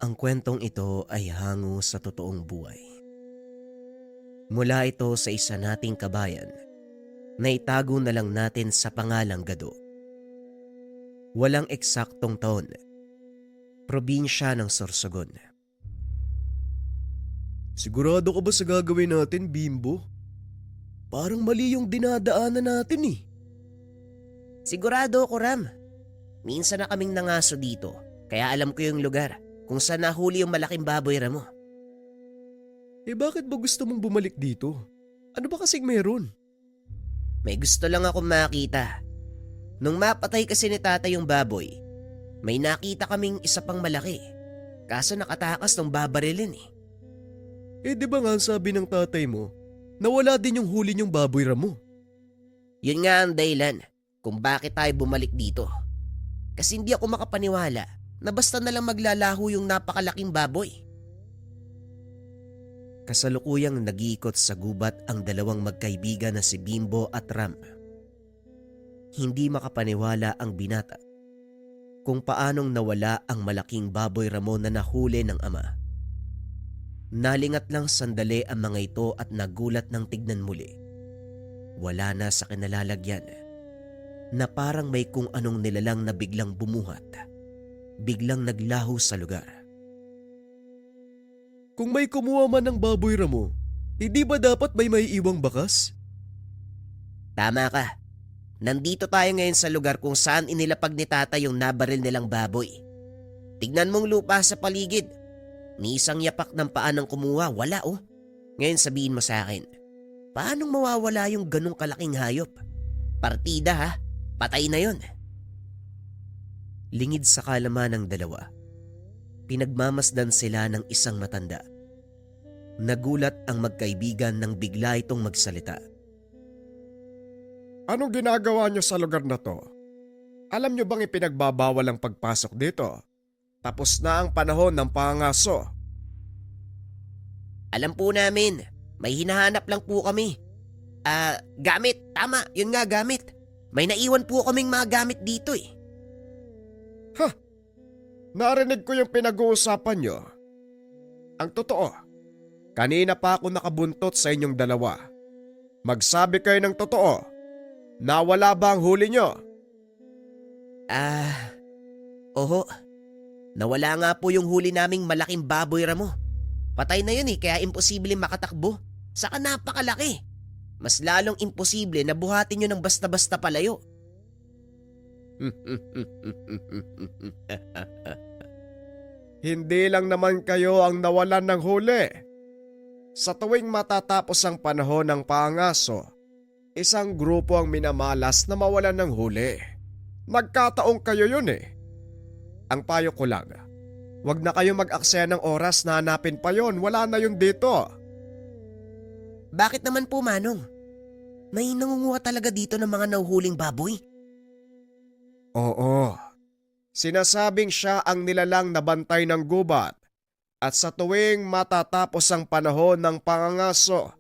Ang kwentong ito ay hango sa totoong buhay. Mula ito sa isa nating kabayan na itago na lang natin sa pangalang Gado. Walang eksaktong taon. Probinsya ng Sorsogon. Sigurado ka ba sa gagawin natin, Bimbo? Parang mali yung dinadaanan natin eh. Sigurado ako, Ram. Minsan na kaming nangaso dito, kaya alam ko yung lugar kung saan nahuli yung malaking baboy, Ramo. Bakit ba gusto mong bumalik dito? Ano ba kasing meron? May gusto lang akong makita. Nung mapatay kasi ni tata yung baboy, may nakita kaming isa pang malaki. Kaso nakatakas ng babarilin eh. Di ba nga sabi ng tatay mo, nawala din yung huli niyong baboy, Ramo? Yun nga ang dahilan kung bakit tayo bumalik dito. Kasi hindi ako makapaniwala na basta na lang maglalaho yung napakalaking baboy. Kasalukuyang nag-iikot sa gubat ang dalawang magkaibigan na si Bimbo at Ram. Hindi makapaniwala ang binata kung paanong nawala ang malaking baboy Ramon na nahuli ng ama. Nalingat lang sandali ang mga ito at nagulat ng tignan muli. Wala na sa kinalalagyan na parang may kung anong nilalang na biglang bumuhat. Biglang naglaho sa lugar. Kung may kumuha man ng baboy Ramo, hindi ba dapat may maiiwang bakas? Tama ka. Nandito tayo ngayon sa lugar kung saan inilapag ni tata yung nabaril nilang baboy. Tignan mong lupa sa paligid. Ni isang yapak ng paa ng kumuha, wala oh. Ngayon sabihin mo sa akin, paanong mawawala yung ganong kalaking hayop? Partida ha, patay na yon. Lingid sa kalaman ng dalawa, pinagmamasdan sila ng isang matanda. Nagulat ang magkaibigan nang bigla itong magsalita. Anong ginagawa niyo sa lugar na to? Alam niyo bang ipinagbabawal ang pagpasok dito? Tapos na ang panahon ng pangaso. Alam po namin, may hinahanap lang po kami. Gamit, tama, yun nga gamit. May naiwan po kaming mga gamit dito eh. Narinig ko yung pinag-uusapan niyo. Ang totoo, kanina pa ako nakabuntot sa inyong dalawa. Magsabi kayo ng totoo. Nawala ba ang huli niyo? Oho. Nawala nga po yung huli naming malaking baboy, Ramo. Patay na yun eh, kaya imposible makatakbo. Saka napakalaki. Mas lalong imposible na buhatin nyo ng basta-basta palayo. Hindi lang naman kayo ang nawalan ng huli. Sa tuwing matatapos ang panahon ng pangaso, isang grupo ang minamalas na mawalan ng huli. Nagkataong kayo yun eh. Ang payo ko lang, wag na kayo mag-aksaya ng oras na hanapin pa yon, wala na yun dito. Bakit naman po, Manong? May nangunguha talaga dito ng mga nahuhuling baboy? Oo. Sinasabing siya ang nilalang na bantay ng gubat at sa tuwing matatapos ang panahon ng pangangaso,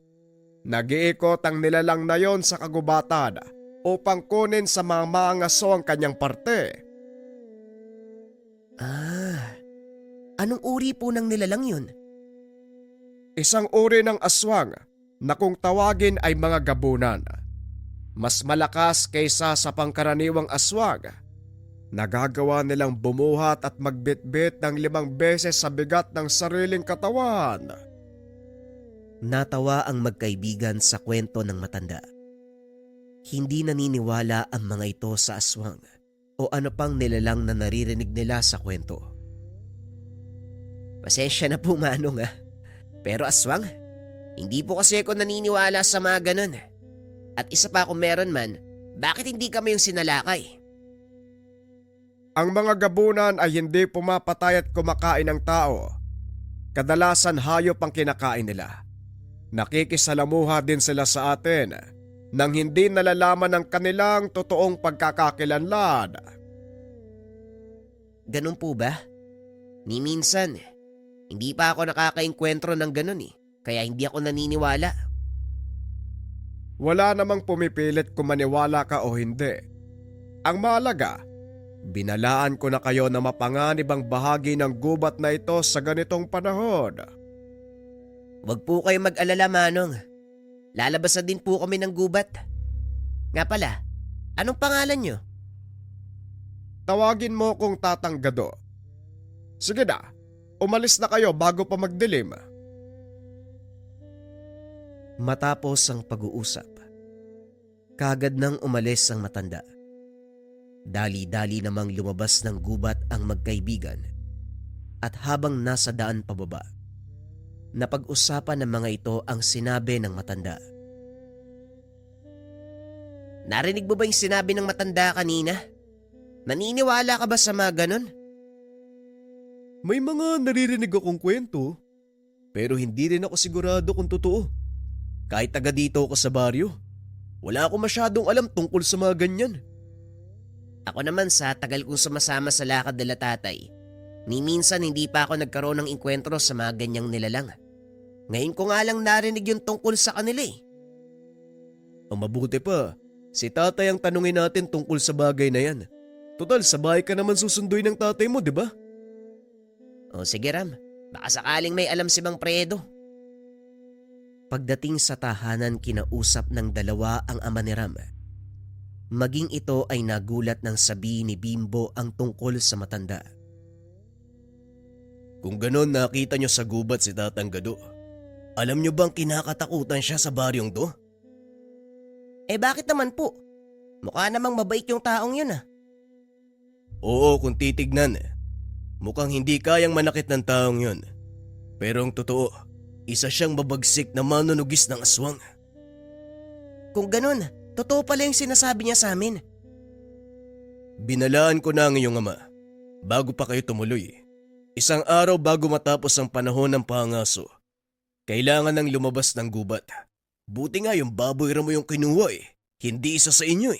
nag-iikot ang nilalang na yon sa kagubatan upang kunin sa mga maangaso ang kanyang parte. Anong uri po ng nilalang yun? Isang uri ng aswang na kung tawagin ay mga gabunan. Mas malakas kaysa sa pangkaraniwang aswang. Nagagawa nilang bumuhat at magbitbit ng 5 beses sa bigat ng sariling katawan. Natawa ang magkaibigan sa kwento ng matanda. Hindi naniniwala ang mga ito sa aswang o ano pang nilalang na naririnig nila sa kwento. Pasensya na po, Manong Pero aswang, hindi po kasi ako naniniwala sa mga ganun. At isa pa kung meron man, bakit hindi kami yung sinalakay? Ang mga gabunan ay hindi pumapatay at kumakain ng tao. Kadalasan hayop ang kinakain nila. Nakikisalamuha din sila sa atin nang hindi nalalaman ang kanilang totoong pagkakakilanlan. Ganun po ba? Ni minsan, hindi pa ako nakakaengkwentro ng ganun kaya hindi ako naniniwala. Wala namang pumipilit kung maniwala ka o hindi. Ang mahalaga, Binalaan ko na kayo na mapanganib ang bahagi ng gubat na ito sa ganitong panahon. Huwag po kayo mag-alala, Manong. Lalabas na din po kami ng gubat. Nga pala, anong pangalan nyo? Tawagin mo kong Tatang Gado. Sige na, umalis na kayo bago pa magdilim. Matapos ang pag-uusap, kagad nang umalis ang matanda. Dali-dali namang lumabas ng gubat ang magkaibigan at habang nasa daan pababa, napag-usapan ng mga ito ang sinabi ng matanda. Narinig mo ba yung sinabi ng matanda kanina? Naniniwala ka ba sa mga ganon? May mga naririnig akong kwento, pero hindi rin ako sigurado kung totoo. Kahit taga dito ako sa baryo, wala ako masyadong alam tungkol sa mga ganyan. Ako naman sa tagal kong sumasama sa lakad nila tatay, ni minsan hindi pa ako nagkaroon ng inkwentro sa mga ganyang nilalang. Ngayon ko nga lang narinig yung tungkol sa kanila eh. Ang mabuti pa, si tatay ang tanungin natin tungkol sa bagay na yan. Total, sa bahay ka naman susunduin ng tatay mo, di ba? O sige Ram, baka sakaling may alam si Mang Predo. Pagdating sa tahanan, kinausap ng dalawa ang ama ni Ram. Maging ito ay nagulat nang sabihin ni Bimbo ang tungkol sa matanda. Kung ganon nakita nyo sa gubat si Tatang Gado, alam nyo bang kinakatakutan siya sa baryong to? Eh bakit naman po? Mukha namang mabait yung taong yun ah. Oo, kung titignan, mukhang hindi kayang manakit ng taong yun. Pero ang totoo, isa siyang babagsik na manunugis ng aswang. Kung ganun, totoo pala yung sinasabi niya sa amin. Binalaan ko na ang iyong ama, bago pa kayo tumuloy. Isang araw bago matapos ang panahon ng pangaso, kailangan nang lumabas ng gubat. Buti nga yung baboy ramo yung kinuha hindi isa sa inyo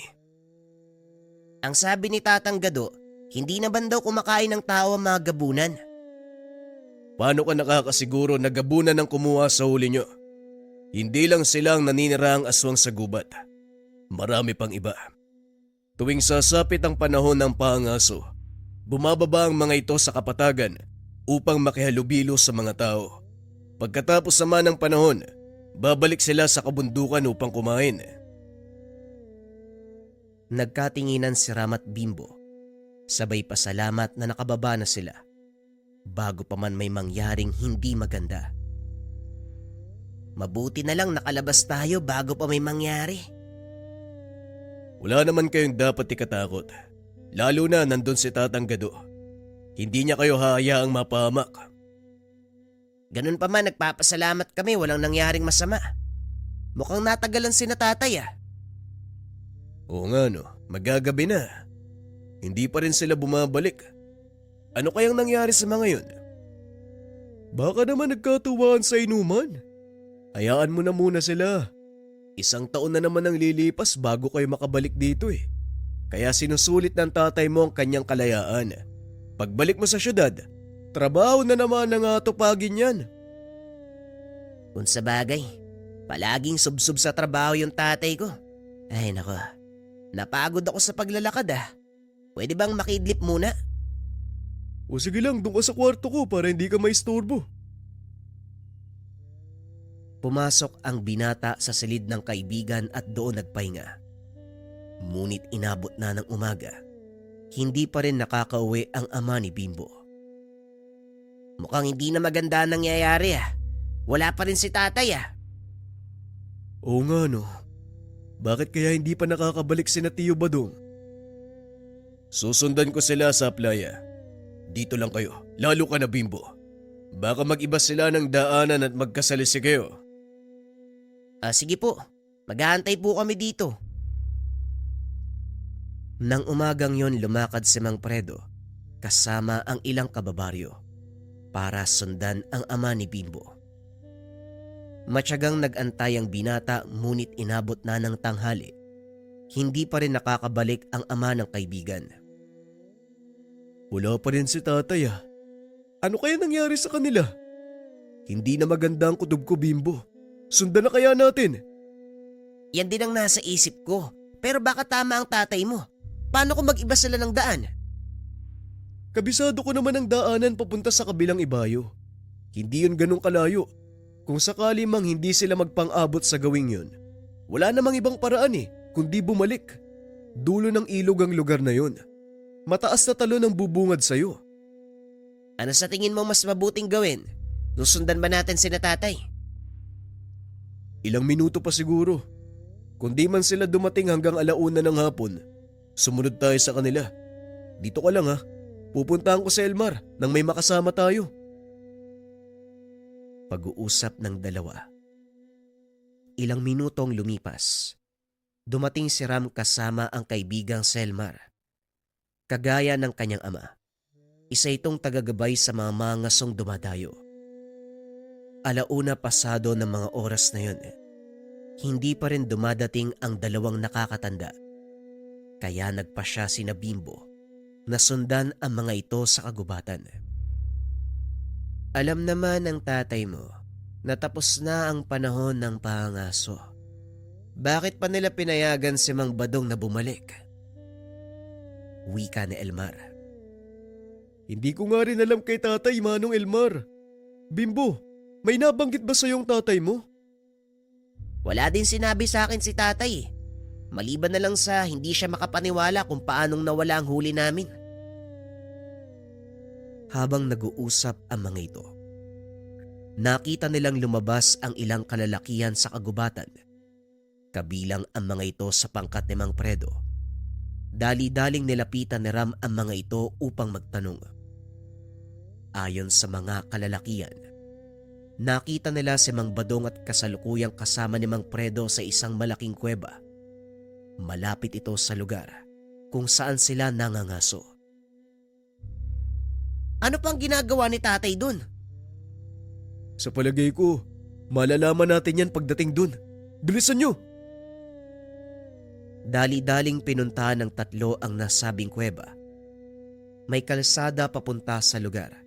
Ang sabi ni Tatang Gado, hindi naman daw kumakain ng tao ang mga gabunan. Paano ka nakakasiguro na gabunan ang kumuha sa huli nyo? Hindi lang silang naniniraang aswang sa gubat. Marami pang iba. Tuwing sasapit ang panahon ng pangaso, bumababa ang mga ito sa kapatagan upang makihalubilo sa mga tao. Pagkatapos naman ng panahon, babalik sila sa kabundukan upang kumain. Nagkatinginan si Ram at Bimbo. Sabay pasalamat na nakababa na sila bago pa man may mangyaring hindi maganda. Mabuti na lang nakalabas tayo bago pa may mangyari. Wala naman kayong dapat ikatakot. Lalo na nandun si Tatang Gado. Hindi niya kayo hahayaang mapahamak. Ganun pa man, nagpapasalamat kami, walang nangyaring masama. Mukhang natagalan si na tatay ah. Oo nga no, magagabi na. Hindi pa rin sila bumabalik. Ano kayang nangyari sa mga yun? Baka naman nagkatuwaan sa inuman. Hayaan mo na muna sila. Isang taon na naman ang lilipas bago kayo makabalik dito Kaya sinusulit ng tatay mo ang kanyang kalayaan. Pagbalik mo sa syudad, trabaho na naman ang atupagin yan. Kung sa bagay, palaging subsub sa trabaho yung tatay ko. Ay nako, napagod ako sa paglalakad ah. Pwede bang makidlip muna? O sige lang, doon ka sa kwarto ko para hindi ka maistorbo. Pumasok ang binata sa silid ng kaibigan at doon nagpahinga. Ngunit inabot na ng umaga. Hindi pa rin nakakauwi ang ama ni Bimbo. Mukhang hindi na maganda ang nangyayari ah. Wala pa rin si tatay ah. Oo nga no. Bakit kaya hindi pa nakakabalik si Tiyo Badong? Susundan ko sila sa playa. Dito lang kayo, lalo ka na Bimbo. Baka mag-iba sila ng daanan at magkasalisi kayo. Sige po, maghahantay po kami dito. Nang umagang yon, lumakad si Mang Predo kasama ang ilang kababaryo para sundan ang ama ni Bimbo. Matyagang nag-antay ang binata ngunit inabot na ng tanghali. Hindi pa rin nakakabalik ang ama ng kaibigan. Wala pa rin si tatay Ano kaya nangyari sa kanila? Hindi na maganda ang kutob ko, Bimbo. Sundan na kaya natin? Yan din ang nasa isip ko. Pero baka tama ang tatay mo. Paano kung mag-iba sila ng daan? Kabisado ko naman ang daanan papunta sa kabilang ibayo. Hindi yun ganun kalayo. Kung sakali mang hindi sila magpang-abot sa gawing yun, wala namang ibang paraan kundi bumalik. Dulo ng ilog ang lugar na yun. Mataas na talon ang bubungad sa'yo. Ano sa tingin mo mas mabuting gawin? Susundan ba natin sina tatay? Ilang minuto pa siguro. Kung di man sila dumating hanggang 1:00 ng hapon, sumunod tayo sa kanila. Dito ka lang ha. Pupuntahan ko sa Elmar nang may makasama tayo. Pag-uusap ng dalawa. Ilang minutong lumipas. Dumating si Ram kasama ang kaibigang Selmar. Kagaya ng kanyang ama, isa itong tagagabay sa mga mangasong dumadayo. 1:00 pasado ng mga oras na yun. Hindi pa rin dumadating ang dalawang nakakatanda. Kaya nagpasya sina Bimbo na sundan ang mga ito sa kagubatan. Alam naman ng tatay mo na tapos na ang panahon ng pangaso. Bakit pa nila pinayagan si Mang Badong na bumalik? Wika ni Elmar. Hindi ko nga rin alam kay tatay, Manong Elmar. Bimbo, may nabanggit ba sa yung tatay mo? Wala din sinabi sa akin si tatay. Maliban na lang sa hindi siya makapaniwala kung paanong nawala ang huli namin. Habang nag-uusap ang mga ito, nakita nilang lumabas ang ilang kalalakihan sa kagubatan. Kabilang ang mga ito sa pangkat ni Mang Predo. Dali-daling nilapitan ni Ram ang mga ito upang magtanong. Ayon sa mga kalalakihan, nakita nila si Mang Badong at kasalukuyang kasama ni Mang Predo sa isang malaking kuweba. Malapit ito sa lugar kung saan sila nangangaso. Ano pang ginagawa ni tatay dun? Sa palagay ko, malalaman natin yan pagdating dun. Bilisan nyo! Dali-daling pinuntahan ng tatlo ang nasabing kuweba. May kalsada papunta sa lugar,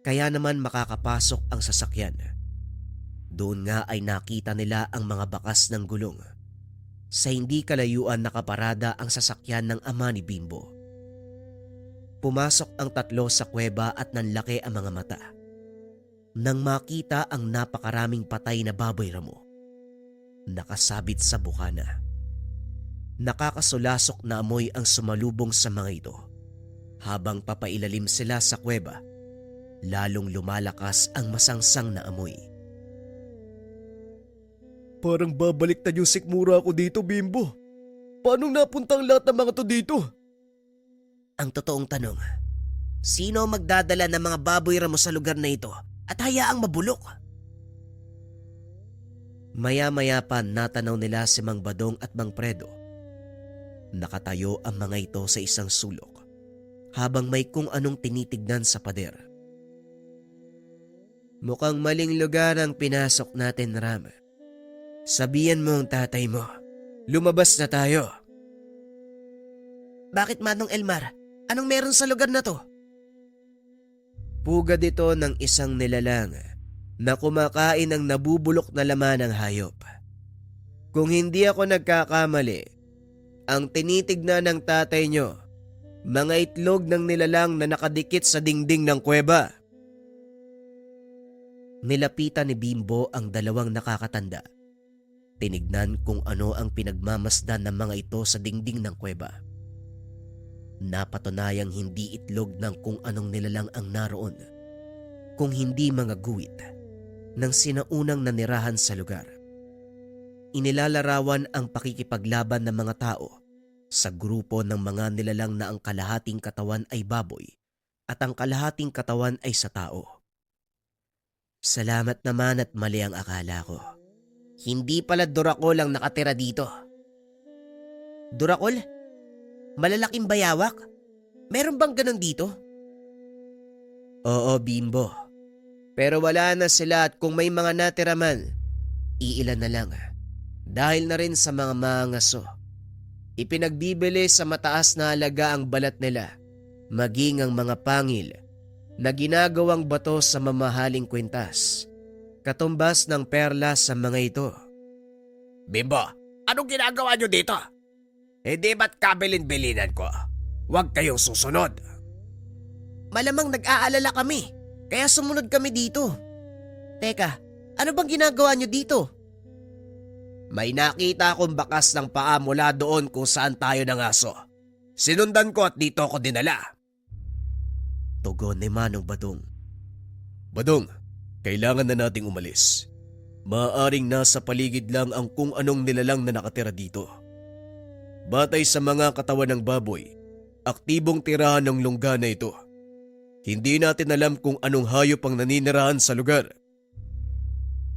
kaya naman makakapasok ang sasakyan. Doon nga ay nakita nila ang mga bakas ng gulong. Sa hindi kalayuan nakaparada ang sasakyan ng ama ni Bimbo. Pumasok ang tatlo sa kuweba at nanlaki ang mga mata. Nang makita ang napakaraming patay na baboy ramo, nakasabit sa bukana. Nakakasulasok na amoy ang sumalubong sa mga ito. Habang papailalim sila sa kuweba, lalong lumalakas ang masangsang na amoy. Parang babaliktad yung sikmura ko dito, Bimbo. Paano napunta ang lahat ng mga to dito? Ang totoong tanong, sino magdadala ng mga baboy ramo sa lugar na ito at hayaang mabulok? Maya-maya pa natanaw nila si Mang Badong at Mang Predo. Nakatayo ang mga ito sa isang sulok habang may kung anong tinitignan sa pader. Mukhang maling lugar ang pinasok natin, Ram. Sabihan mo ang tatay mo. Lumabas na tayo. Bakit, Manong Elmar? Anong meron sa lugar na to? Pugad ito ng isang nilalang na kumakain ng nabubulok na laman ng hayop. Kung hindi ako nagkakamali, ang tinitignan ng tatay nyo, mga itlog ng nilalang na nakadikit sa dingding ng kuweba. Nilapitan ni Bimbo ang dalawang nakakatanda. Tinignan kung ano ang pinagmamasdan ng mga ito sa dingding ng kuweba. Napatunayang hindi itlog ng kung anong nilalang ang naroon, kung hindi mga guwit ng sinaunang nanirahan sa lugar. Inilalarawan ang pakikipaglaban ng mga tao sa grupo ng mga nilalang na ang kalahating katawan ay baboy at ang kalahating katawan ay sa tao. Salamat naman at mali ang akala ko. Hindi pala Durakol ang nakatira dito. Durakol? Malalaking bayawak? Meron bang ganun dito? Oo, Bimbo. Pero wala na sila at kung may mga natira man, iilan na lang. Dahil na rin sa mga mangaso. Ipinagbibili sa mataas na halaga ang balat nila, maging ang mga pangil na ginagawang bato sa mamahaling kwintas, katumbas ng perlas sa mga ito. Bimbo, anong ginagawa nyo dito? Hindi ba't kabilin-bilinan ko? Huwag kayong susunod. Malamang nag-aalala kami, kaya sumunod kami dito. Teka, ano bang ginagawa niyo dito? May nakita akong bakas ng paa mula doon kung saan tayo nangaso. Sinundan ko at dito ako dinala. Tugon ni Manong Badong. Badong, kailangan na nating umalis. Maaaring nasa paligid lang ang kung anong nilalang na nakatira dito. Batay sa mga katawan ng baboy, aktibong tirahan ng lungga na ito. Hindi natin alam kung anong hayop ang naninirahan sa lugar.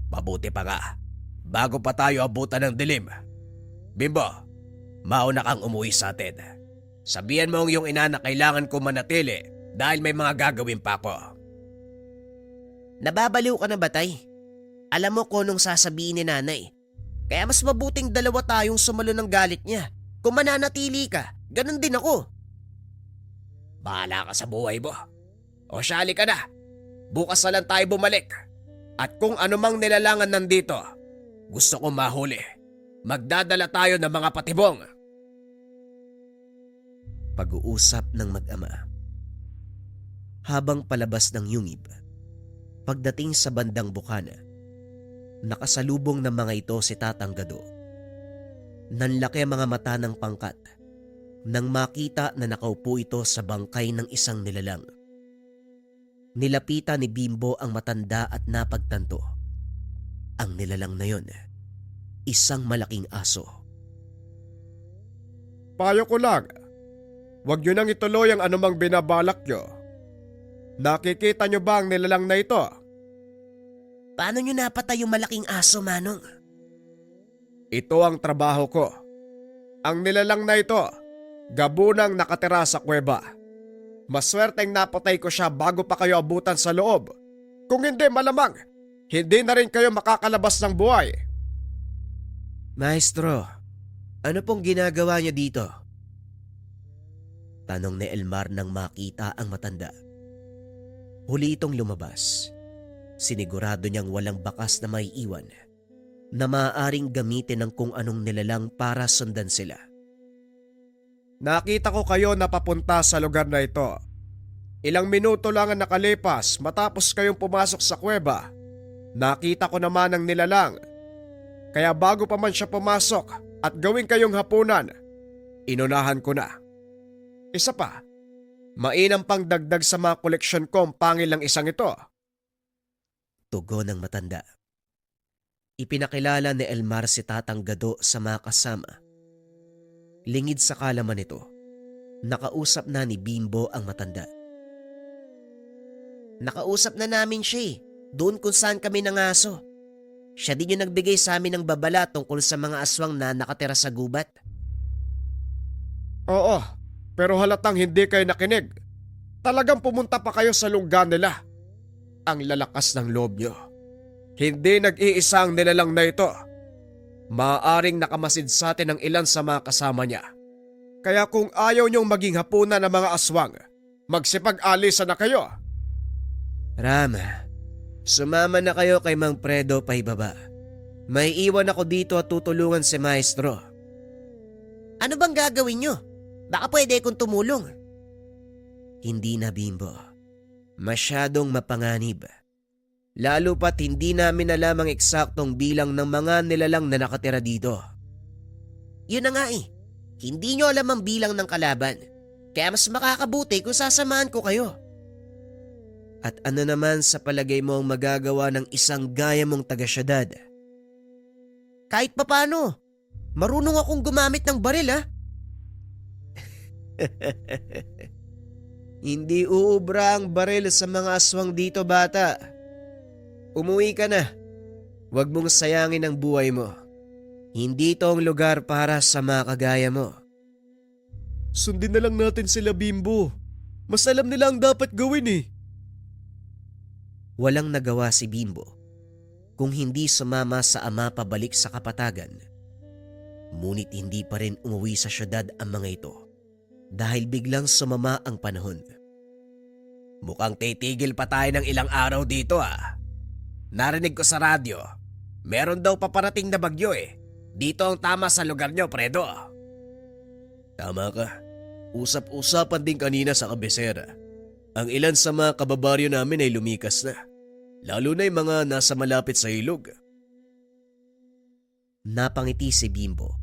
Mabuti pa nga, bago pa tayo abutan ng dilim. Bimbo, mauna kang umuwi sa atin. Sabihan mo ang iyong ina na kailangan ko manatili dahil may mga gagawin pa ako. Nababaliw ka na ba, Tay? Alam mo kung anong sasabihin ni nanay. Kaya mas mabuting dalawa tayong sumalo ng galit niya. Kung mananatili ka, ganun din ako. Bahala ka sa buhay mo. O syali ka na. Bukas na lang tayo bumalik. At kung anumang nilalangan nandito, gusto kong mahuli. Magdadala tayo ng mga patibong. Pag-uusap ng mag-ama. Habang palabas ng yungib, pagdating sa bandang bukana, nakasalubong ng mga ito si Tatang Gado. Nanlaki ang mga mata ng pangkat nang makita na nakaupo ito sa bangkay ng isang nilalang. Nilapitan ni Bimbo ang matanda at napagtanto. Ang nilalang na yon, isang malaking aso. Payo ko lang, huwag nyo nang ituloy ang anumang binabalak nyo. Nakikita nyo ba ang nilalang na ito? Paano nyo napatay yung malaking aso, Manong? Ito ang trabaho ko. Ang nilalang na ito, gabunang nakatira sa kuweba. Maswerteng napatay ko siya bago pa kayo abutan sa loob. Kung hindi, malamang, hindi na rin kayo makakalabas ng buhay. Maestro, ano pong ginagawa niya dito? Tanong ni Elmar nang makita ang matanda. Huli itong lumabas. Sinigurado niyang walang bakas na may iwan na maaaring gamitin ng kung anong nilalang para sundan sila. Nakita ko kayo na papunta sa lugar na ito. Ilang minuto lang ang nakalipas matapos kayong pumasok sa kuweba. Nakita ko naman ang nilalang. Kaya bago pa man siya pumasok at gawin kayong hapunan, inunahan ko na. Isa pa, mainam pang dagdag sa mga koleksyon ko ang pangil ng isang ito. Tugon ng matanda. Ipinakilala ni Elmar si Tatang Gado sa mga kasama. Lingid sa kalaman nito, nakausap na ni Bimbo ang matanda. Nakausap na namin siya doon kung saan kami nangaso. Siya din yung nagbigay sa amin ng babala tungkol sa mga aswang na nakatira sa gubat. Oo, pero halatang hindi kayo nakinig. Talagang pumunta pa kayo sa lungga nila. Ang lalakas ng loob nyo. Hindi nag-iisa ang nilalang na ito. Maaaring nakamasid sa atin ang ilan sa mga kasama niya. Kaya kung ayaw niyong maging hapunan ng mga aswang, magsipag-alisa na kayo. Ram, sumama na kayo kay Mang Predo paibaba. May iwan ako dito at tutulungan si Maestro. Ano bang gagawin nyo? Baka pwede kong tumulong. Hindi na, Bimbo. Masyadong mapanganib. Lalo pat hindi namin alam ang eksaktong bilang ng mga nilalang na nakatira dito. Yun na nga eh. Hindi nyo alam ang bilang ng kalaban. Kaya mas makakabuti kung sasamahan ko kayo. At ano naman sa palagay mo ang magagawa ng isang gaya mong taga-syudad? Kahit papano, marunong akong gumamit ng baril ha. Hindi uubra ang baril sa mga aswang dito, bata. Umuwi ka na. Huwag mong sayangin ang buhay mo. Hindi ito ang lugar para sa mga kagaya mo. Sundin na lang natin sila, Bimbo. Mas alam nila ang dapat gawin eh. Walang nagawa si Bimbo kung hindi sumama sa ama pabalik sa kapatagan. Ngunit hindi pa rin umuwi sa syudad ang mga ito dahil biglang sumama ang panahon. Mukhang titigil pa tayo ng ilang araw dito ah. Narinig ko sa radyo, meron daw paparating na bagyo eh. Dito ang tama sa lugar nyo, Predo. Tama ka. Usap-usapan din kanina sa kabisera. Ang ilan sa mga kababaryo namin ay lumikas na, lalo na yung mga nasa malapit sa ilog. Napangiti si Bimbo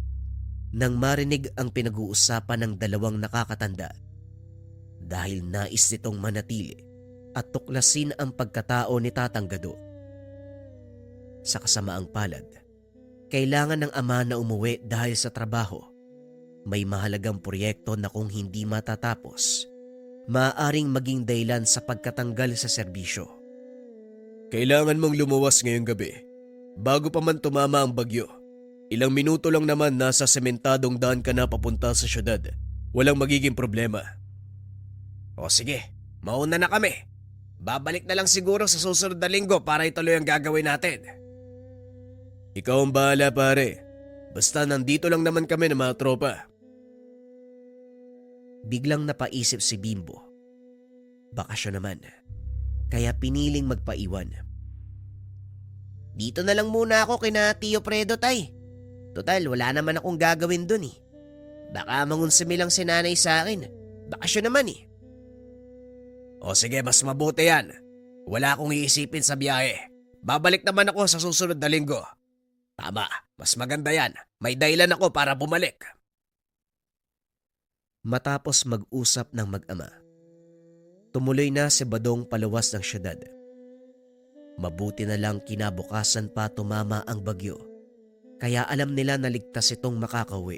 nang marinig ang pinag-uusapan ng dalawang nakakatanda dahil nais nitong manatili at tuklasin ang pagkatao ni Tatang Gado. Sa kasamaang palad, kailangan ng ama na umuwi dahil sa trabaho. May mahalagang proyekto na kung hindi matatapos, maaaring maging dahilan sa pagkatanggal sa serbisyo. Kailangan mong lumuwas ngayong gabi, bago pa man tumama ang bagyo. Ilang minuto lang naman nasa sementadong daan ka na papunta sa syudad. Walang magiging problema. O sige, mauna na kami. Babalik na lang siguro sa susunod na linggo para ituloy ang gagawin natin. Ikaw ang bahala pare. Basta nandito lang naman kami ng mga tropa. Biglang napaisip si Bimbo. Bakasyon naman, kaya piniling magpaiwan. Dito na lang muna ako kina Tio Fredo, tay. Total, wala naman akong gagawin dun eh. Baka mangunsumi lang si nanay sa akin. Bakasyon naman eh. O sige, mas mabuti yan. Wala akong iisipin sa biyahe. Babalik naman ako sa susunod na linggo. Tama, mas maganda yan. May dahilan ako para bumalik. Matapos mag-usap ng mag-ama, tumuloy na si Badong paluwas ng syudad. Mabuti na lang kinabukasan pa tumama ang bagyo, kaya alam nila na ligtas itong makakauwi.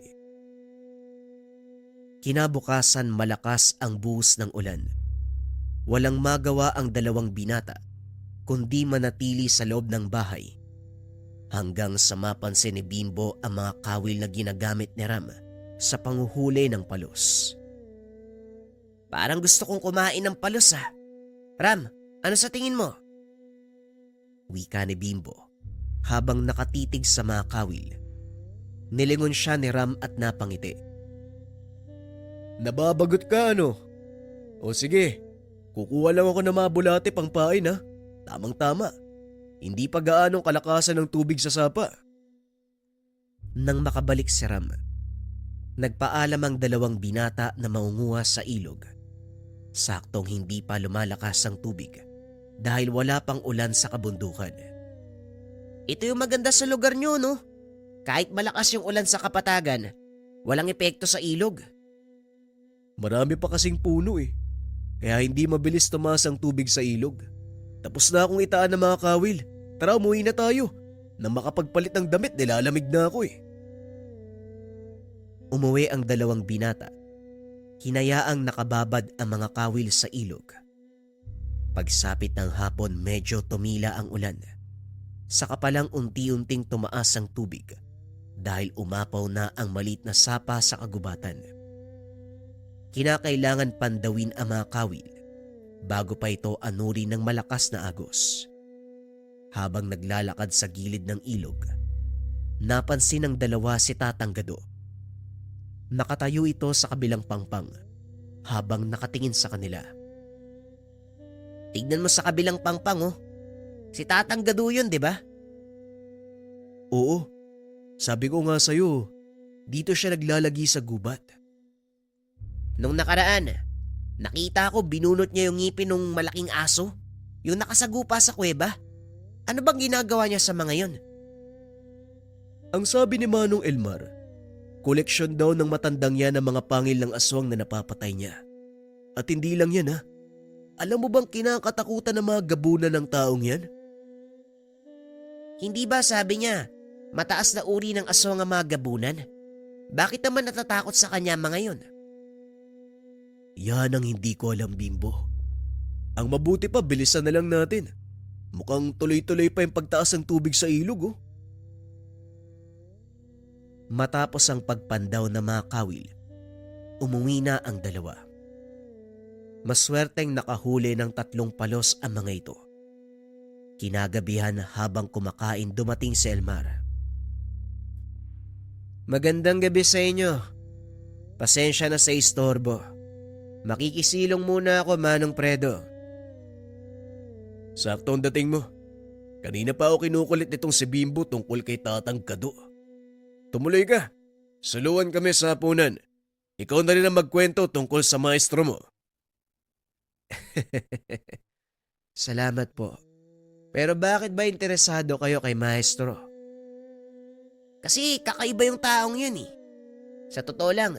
Kinabukasan malakas ang buhos ng ulan. Walang magawa ang dalawang binata, kundi manatili sa loob ng bahay. Hanggang sa mapansin ni Bimbo ang mga kawil na ginagamit ni Ram sa panguhuli ng palos. Parang gusto kong kumain ng palos ah. Ram, ano sa tingin mo? Wika ni Bimbo habang nakatitig sa mga kawil. Nilingon siya ni Ram at napangiti. Nababagot ka ano? O sige, kukuha lang ako ng mga bulate pang pain ha. Tamang-tama. Hindi pa gaanong kalakasan ng tubig sa sapa. Nang makabalik si Ram, nagpaalam ang dalawang binata na maunguha sa ilog. Saktong hindi pa lumalakas ang tubig dahil wala pang ulan sa kabundukan. Ito yung maganda sa lugar nyo, no? Kahit malakas yung ulan sa kapatagan, walang epekto sa ilog. Marami pa kasing puno eh. Kaya hindi mabilis tumaas ang tubig sa ilog. Tapos na akong itaan ng mga kawil. Tara, umuwi na tayo. Nang makapagpalit ng damit, nilalamig na ako eh. Umuwi ang dalawang binata. Hinayaang nakababad ang mga kawil sa ilog. Pagsapit ng hapon, medyo tumila ang ulan. Saka palang unti-unting tumaas ang tubig dahil umapaw na ang maliit na sapa sa kagubatan. Kinakailangan pandawin ang mga kawil bago pa ito anurin ng malakas na agos. Habang naglalakad sa gilid ng ilog, napansin ng dalawa si Tatang Gado. Nakatayo ito sa kabilang pangpang habang nakatingin sa kanila. Tignan mo sa kabilang pangpang oh. Si Tatang Gado yun, di ba? Oo, sabi ko nga sa'yo, dito siya naglalagi sa gubat. Nung nakaraan, nakita ko binunot niya yung ngipin ng malaking aso, yung nakasagupa sa kuweba. Ano bang ginagawa niya sa mga yon? Ang sabi ni Manong Elmar, koleksyon daw ng matandang yan ng mga pangil ng aswang na napapatay niya. At hindi lang yan ha. Alam mo bang kinakatakutan ng mga gabunan ng taong yan? Hindi ba sabi niya, mataas na uri ng aswang ang mga gabunan? Bakit naman natatakot sa kanya mga yon? Yan ang hindi ko alam, Bimbo. Ang mabuti pa, bilisan na lang natin. Mukhang tuloy-tuloy pa yung pagtaas ng tubig sa ilog oh. Matapos ang pagpandaw ng mga kawil, umuwi na ang dalawa. Maswerteng nakahuli ng 3 palos ang mga ito. Kinagabihan habang kumakain dumating si Elmar. Magandang gabi sa inyo. Pasensya na sa istorbo. Makikisilong muna ako, Manong Fredo. Sakto ang dating mo. Kanina pa ako kinukulit nitong si Bimbo tungkol kay Tatang Gado. Tumuloy ka. Suluan kami sa hapunan. Ikaw na rin ang magkwento tungkol sa maestro mo. Salamat po. Pero bakit ba interesado kayo kay Maestro? Kasi kakaiba yung taong yun eh. Sa totoo lang,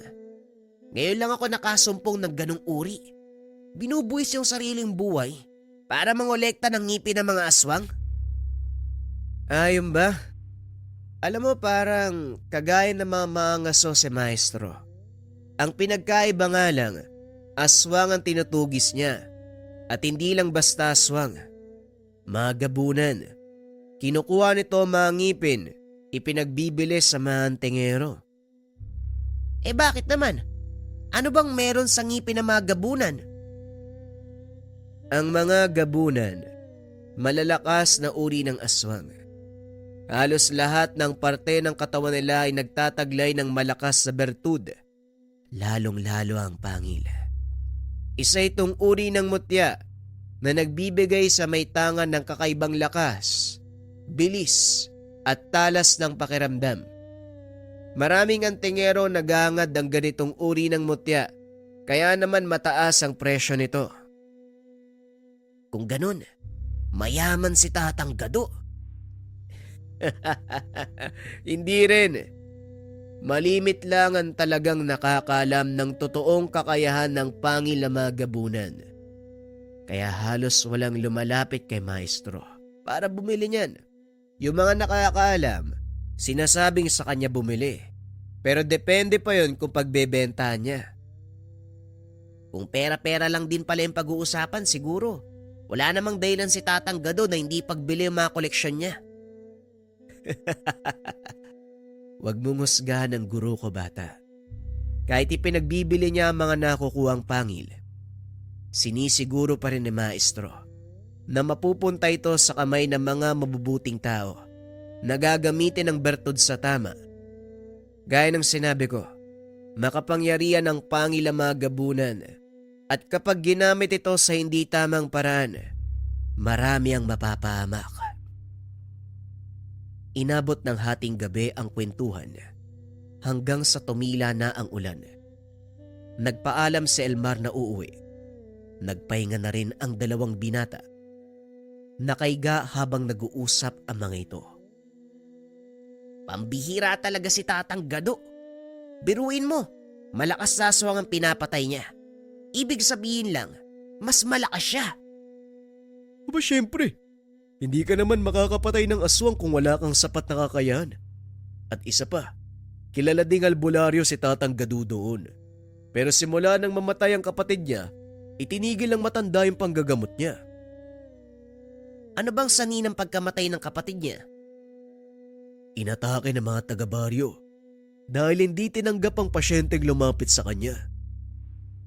ngayon lang ako nakasumpong ng ganong uri. Binubuwis yung sariling buhay para mangolekta ng ngipin ng mga aswang. Ayun ba? Alam mo parang kagaya ng mga mangaso si Maestro. Ang pinagkaiba nga lang, aswang ang tinutugis niya. At hindi lang basta aswang. Mga gabunan. Kinukuha nito mga ngipin, ipinagbibili sa mga antingero. Eh bakit naman? Ano bang meron sa ngipin ng mga gabunan? Ang mga gabunan, malalakas na uri ng aswang. Halos lahat ng parte ng katawan nila ay nagtataglay ng malakas na bertud, lalong-lalo ang pangil. Isa itong uri ng mutya na nagbibigay sa may tangan ng kakaibang lakas, bilis at talas ng pakiramdam. Maraming antingero nagangad ng ganitong uri ng mutya, kaya naman mataas ang presyo nito. Kung ganun, mayaman si Tatang Gado. Hindi rin. Malimit lang ang talagang nakakalam ng totoong kakayahan ng pangil na mga gabunan. Kaya halos walang lumalapit kay Maestro para bumili niyan. Yung mga nakakaalam, sinasabing sa kanya bumili. Pero depende pa yon kung pagbebenta niya. Kung pera-pera lang din pala yung pag-uusapan siguro. Wala namang dahilan si Tatang Gado na hindi pagbili yung mga koleksyon niya. Huwag mong husgahan ang guro ko, bata. Kahit ipinagbibili niya ang mga nakukuhang pangil, sinisiguro pa rin ni Maestro na mapupunta ito sa kamay ng mga mabubuting tao na gagamitin ang bertud sa tama. Gaya ng sinabi ko, makapangyarihan ang pangil ang mga gabunan at kapag ginamit ito sa hindi tamang paraan, marami ang mapapahamak. Inabot ng hating gabi ang kwentuhan hanggang sa tumila na ang ulan. Nagpaalam si Elmar na uuwi. Nagpahinga na rin ang dalawang binata. Nakaiga habang nag-uusap ang mga ito. Pambihira talaga si Tatang Gado. Biruin mo, malakas na aswang ang pinapatay niya. Ibig sabihin lang, mas malakas siya. Aba syempre, hindi ka naman makakapatay ng aswang kung wala kang sapat na kakayahan. At isa pa, kilala ding albularyo si Tatang Gado doon. Pero simula nang mamatay ang kapatid niya, itinigil ng matanda yung panggagamot niya. Ano bang sanhi ng pagkamatay ng kapatid niya? Inatake ng mga taga-baryo dahil hindi tinanggap ang pasyenteng lumapit sa kanya.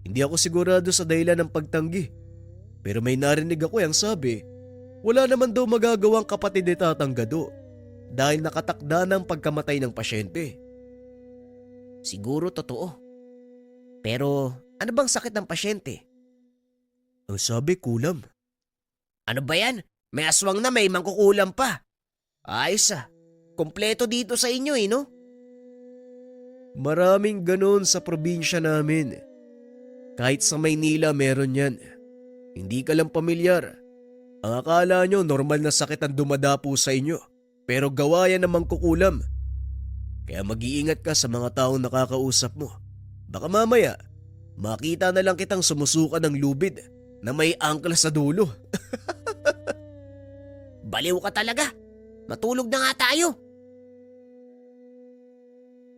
Hindi ako sigurado sa dahilan ng pagtanggi, pero may narinig ako yang sabi, wala naman daw magagawang kapatid ni Tatang Gado dahil nakatakda ng pagkamatay ng pasyente. Siguro totoo. Pero ano bang sakit ng pasyente? Ang sabi, kulam. Ano ba yan? May aswang na may mangkukulam pa. Ayos ah. Kompleto dito sa inyo no? Maraming ganon sa probinsya namin. Kahit sa Maynila meron yan. Hindi ka lang pamilyar. Ang akala nyo normal na sakit ang dumadapo sa inyo. Pero gawa yan ng mangkukulam. Kaya mag-iingat ka sa mga taong nakakausap mo. Baka mamaya, makita na lang kitang sumusuka ng lubid na may angkla sa dulo. Baliw ka talaga. Matulog na nga tayo.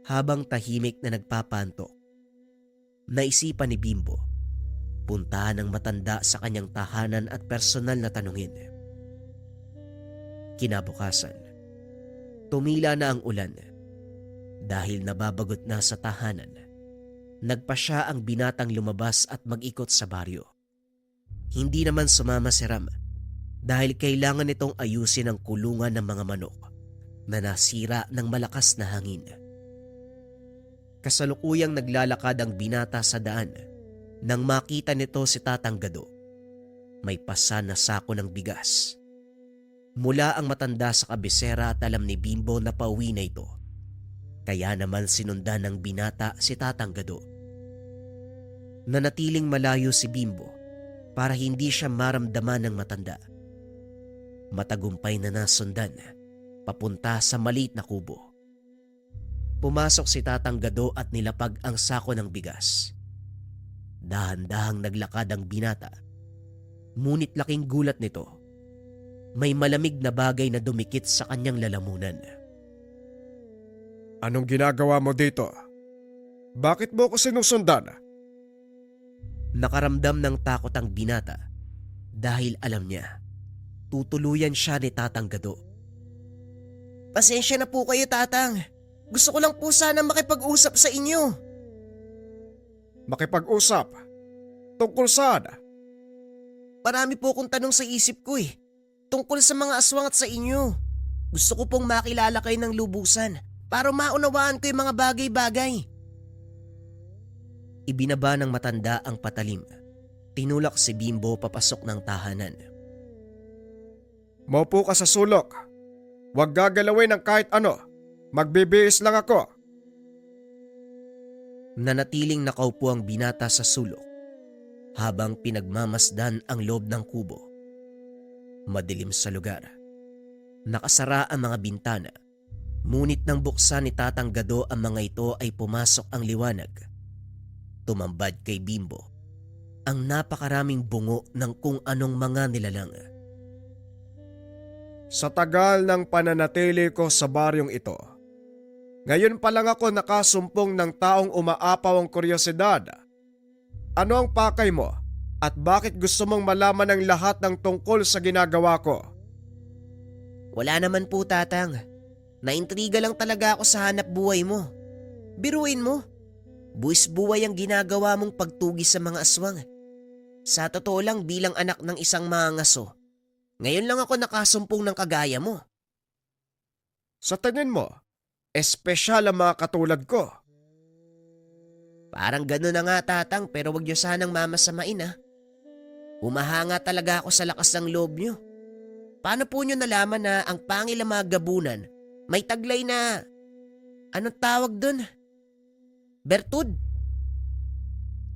Habang tahimik na nagpapantok, naisipan ni Bimbo, puntahan ng matanda sa kanyang tahanan at personal na tanungin. Kinabukasan, tumila na ang ulan. Dahil nababagot na sa tahanan, nagpa siya ang binatang lumabas at mag-ikot sa baryo. Hindi naman sumama si Ram dahil kailangan nitong ayusin ang kulungan ng mga manok na nasira ng malakas na hangin. Kasalukuyang naglalakad ang binata sa daan nang makita nito si Tatang Gado. May pasa na sako ng bigas. Mula ang matanda sa kabisera at alam ni Bimbo na pauwi na ito. Kaya naman sinundan ng binata si Tatang Gado. Nanatiling malayo si Bimbo para hindi siya maramdaman ng matanda. Matagumpay na nasundan papunta sa maliit na kubo. Pumasok si Tatang Gado at nilapag ang sako ng bigas. Dahan-dahang naglakad ang binata. Ngunit laking gulat nito. May malamig na bagay na dumikit sa kanyang lalamunan. Anong ginagawa mo dito? Bakit mo ko sinusundan? Nakaramdam ng takot ang binata dahil alam niya, tutuluyan siya ni Tatang Gado. Pasensya na po kayo, Tatang. Gusto ko lang po sana makipag-usap sa inyo. Makipag-usap? Tungkol saan? Marami po akong tanong sa isip ko tungkol sa mga aswang at sa inyo. Gusto ko pong makilala kayo ng lubusan para maunawaan ko yung mga bagay-bagay. Ibinaba ng matanda ang patalim. Tinulak si Bimbo papasok ng tahanan. Maupo ka sa sulok. Huwag gagalawin ng kahit ano. Magbibihis lang ako. Nanatiling nakaupo ang binata sa sulok habang pinagmamasdan ang loob ng kubo. Madilim sa lugar. Nakasara ang mga bintana. Ngunit nang buksan ni Tatang Gado ang mga ito ay pumasok ang liwanag. Tumambad kay Bimbo ang napakaraming bungo ng kung anong mga nilalang. Sa tagal ng pananatili ko sa baryong ito, ngayon pa lang ako nakasumpong ng taong umaapaw ang kuryosidad. Ano ang pakay mo at bakit gusto mong malaman ang lahat ng tungkol sa ginagawa ko? Wala naman po, Tatang. Naintriga lang talaga ako sa hanap buhay mo. Biruin mo. Buwis buhay ang ginagawa mong pagtugi sa mga aswang. Sa totoo lang bilang anak ng isang mangangaso, ngayon lang ako nakasumpong ng kagaya mo. Sa tingin mo, espesyal ang mga katulad ko. Parang gano'n na nga, Tatang, pero wag niyo sanang mamasamain Humahanga talaga ako sa lakas ng loob niyo. Paano po niyo nalaman na ang pangil ng mga gabunan may taglay na, anong tawag dun? Bertud?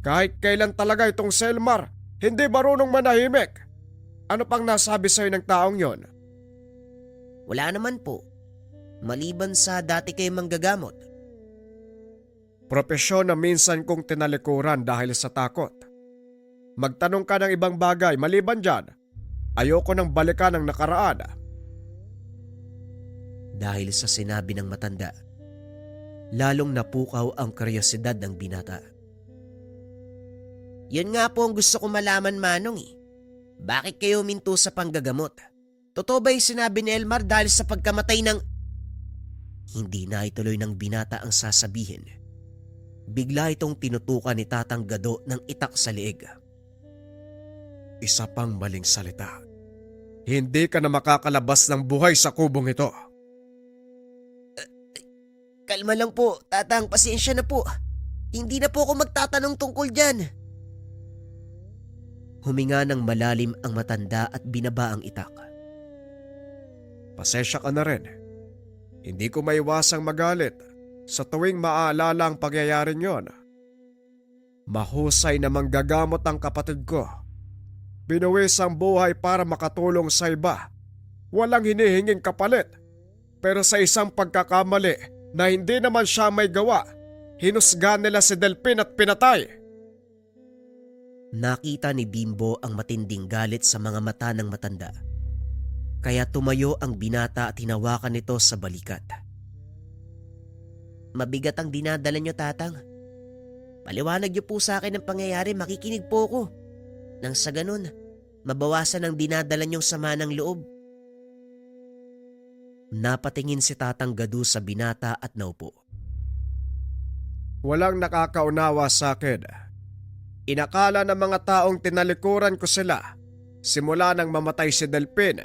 Kahit kailan talaga itong Selmar, hindi marunong manahimik. Ano pang nasabi sa'yo ng taong yon? Wala naman po. Maliban sa dati kay manggagamot. Propesyon na minsan kong tinalikuran dahil sa takot. Magtanong ka ng ibang bagay maliban dyan. Ayoko nang balikan ang nakaraan. Dahil sa sinabi ng matanda, lalong napukaw ang kuryosidad ng binata. Yun nga po ang gusto ko malaman, Manong Bakit kayo minto sa panggagamot? Totoo ba yung sinabi ni Elmar dahil sa pagkamatay ng... Hindi na ituloy ng binata ang sasabihin. Bigla itong tinutukan ni Tatang Gado ng itak sa leeg. Isa pang maling salita. Hindi ka na makakalabas ng buhay sa kubong ito. Kalma lang po, Tatang. Pasensya na po. Hindi na po ako magtatanong tungkol dyan. Huminga ng malalim ang matanda at binaba ang itak. Pasensya ka na rin. Hindi ko maiwasang magalit sa tuwing maaalala ang pangyayaring yon. Mahusay na manggagamot ang kapatid ko. Binuwis ang buhay para makatulong sa iba. Walang hinihinging kapalit. Pero sa isang pagkakamali na hindi naman siya may gawa, hinusga nila si Delpin at pinatay. Nakita ni Bimbo ang matinding galit sa mga mata ng matanda. Kaya tumayo ang binata at hinawakan nito sa balikat. Mabigat ang dinadala niyo, Tatang. Paliwanag niyo po sa akin ang pangyayari, makikinig po ako. Nang sa ganun, mabawasan ang dinadala niyong sama ng loob. Napatingin si Tatang Gado sa binata at naupo. Walang nakakaunawa sa akin. Inakala ng mga taong tinalikuran ko sila simula nang mamatay si Delpin.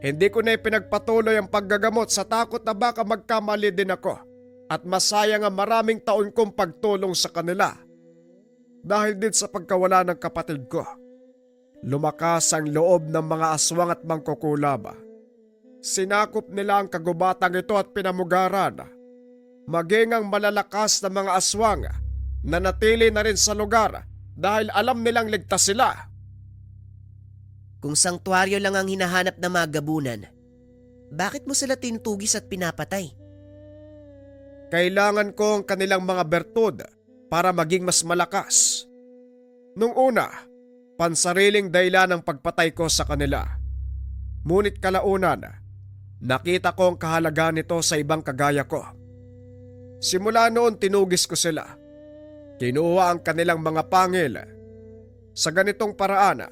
Hindi ko na ipinagpatuloy ang paggagamot sa takot na baka magkamali din ako at masayang ang maraming taon kong pagtulong sa kanila. Dahil din sa pagkawala ng kapatid ko, lumakas ang loob ng mga aswang at mangkukulab. Sinakop nila ang kagubatang ito at pinamugaran. Maging ang malalakas na mga aswang nanatili na rin sa lugar dahil alam nilang ligtas sila. Kung sanktuaryo lang ang hinahanap na mga gabunan, bakit mo sila tinutugis at pinapatay? Kailangan ko ang kanilang mga bertud para maging mas malakas. Nung una, pansariling dahilan ang pagpatay ko sa kanila. Ngunit kalaunan, nakita ko ang kahalagaan nito sa ibang kagaya ko. Simula noon tinugis ko sila. Kinuha ang kanilang mga pangil. Sa ganitong paraan,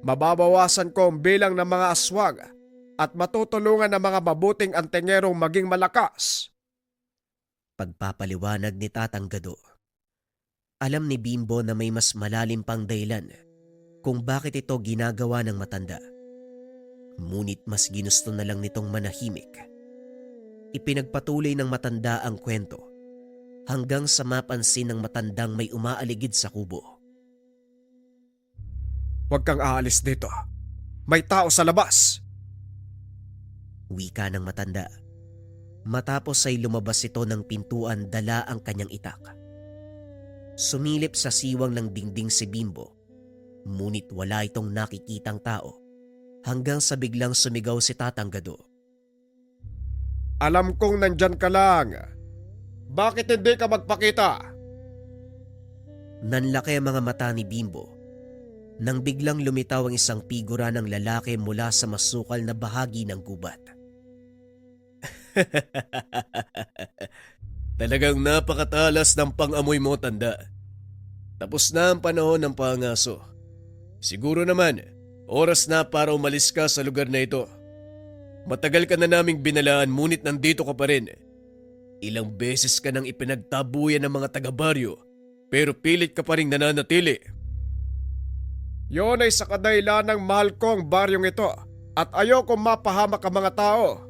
mababawasan ko ang bilang ng mga aswang at matutulungan ng mga mabuting antengerong maging malakas. Pagpapaliwanag ni Tatang Gado. Alam ni Bimbo na may mas malalim pang dahilan kung bakit ito ginagawa ng matanda. Ngunit mas ginusto na lang nitong manahimik. Ipinagpatuloy ng matanda ang kwento hanggang sa mapansin ng matandang may umaaligid sa kubo. Huwag kang aalis dito. May tao sa labas. Wika ng matanda. Matapos ay lumabas ito ng pintuan dala ang kanyang itak. Sumilip sa siwang ng dingding si Bimbo, ngunit wala itong nakikitang tao hanggang sa biglang sumigaw si Tatang Gado. Alam kong nandyan ka lang. Bakit hindi ka magpakita? Nanlaki ang mga mata ni Bimbo nang biglang lumitaw ang isang figura ng lalaki mula sa masukal na bahagi ng gubat. Talagang napakatalas ng pang-amoy mo, tanda. Tapos na ang panahon ng pangaso. Siguro naman, oras na para umalis ka sa lugar na ito. Matagal ka na naming binalaan ngunit nandito ka pa rin. Ilang beses ka nang ipinagtabuyan ng mga taga-baryo pero pilit ka pa rin nananatili. Yon ay sa kadahilan ng mahal ko ang baryong ito at ayoko mapahamak ang mga tao.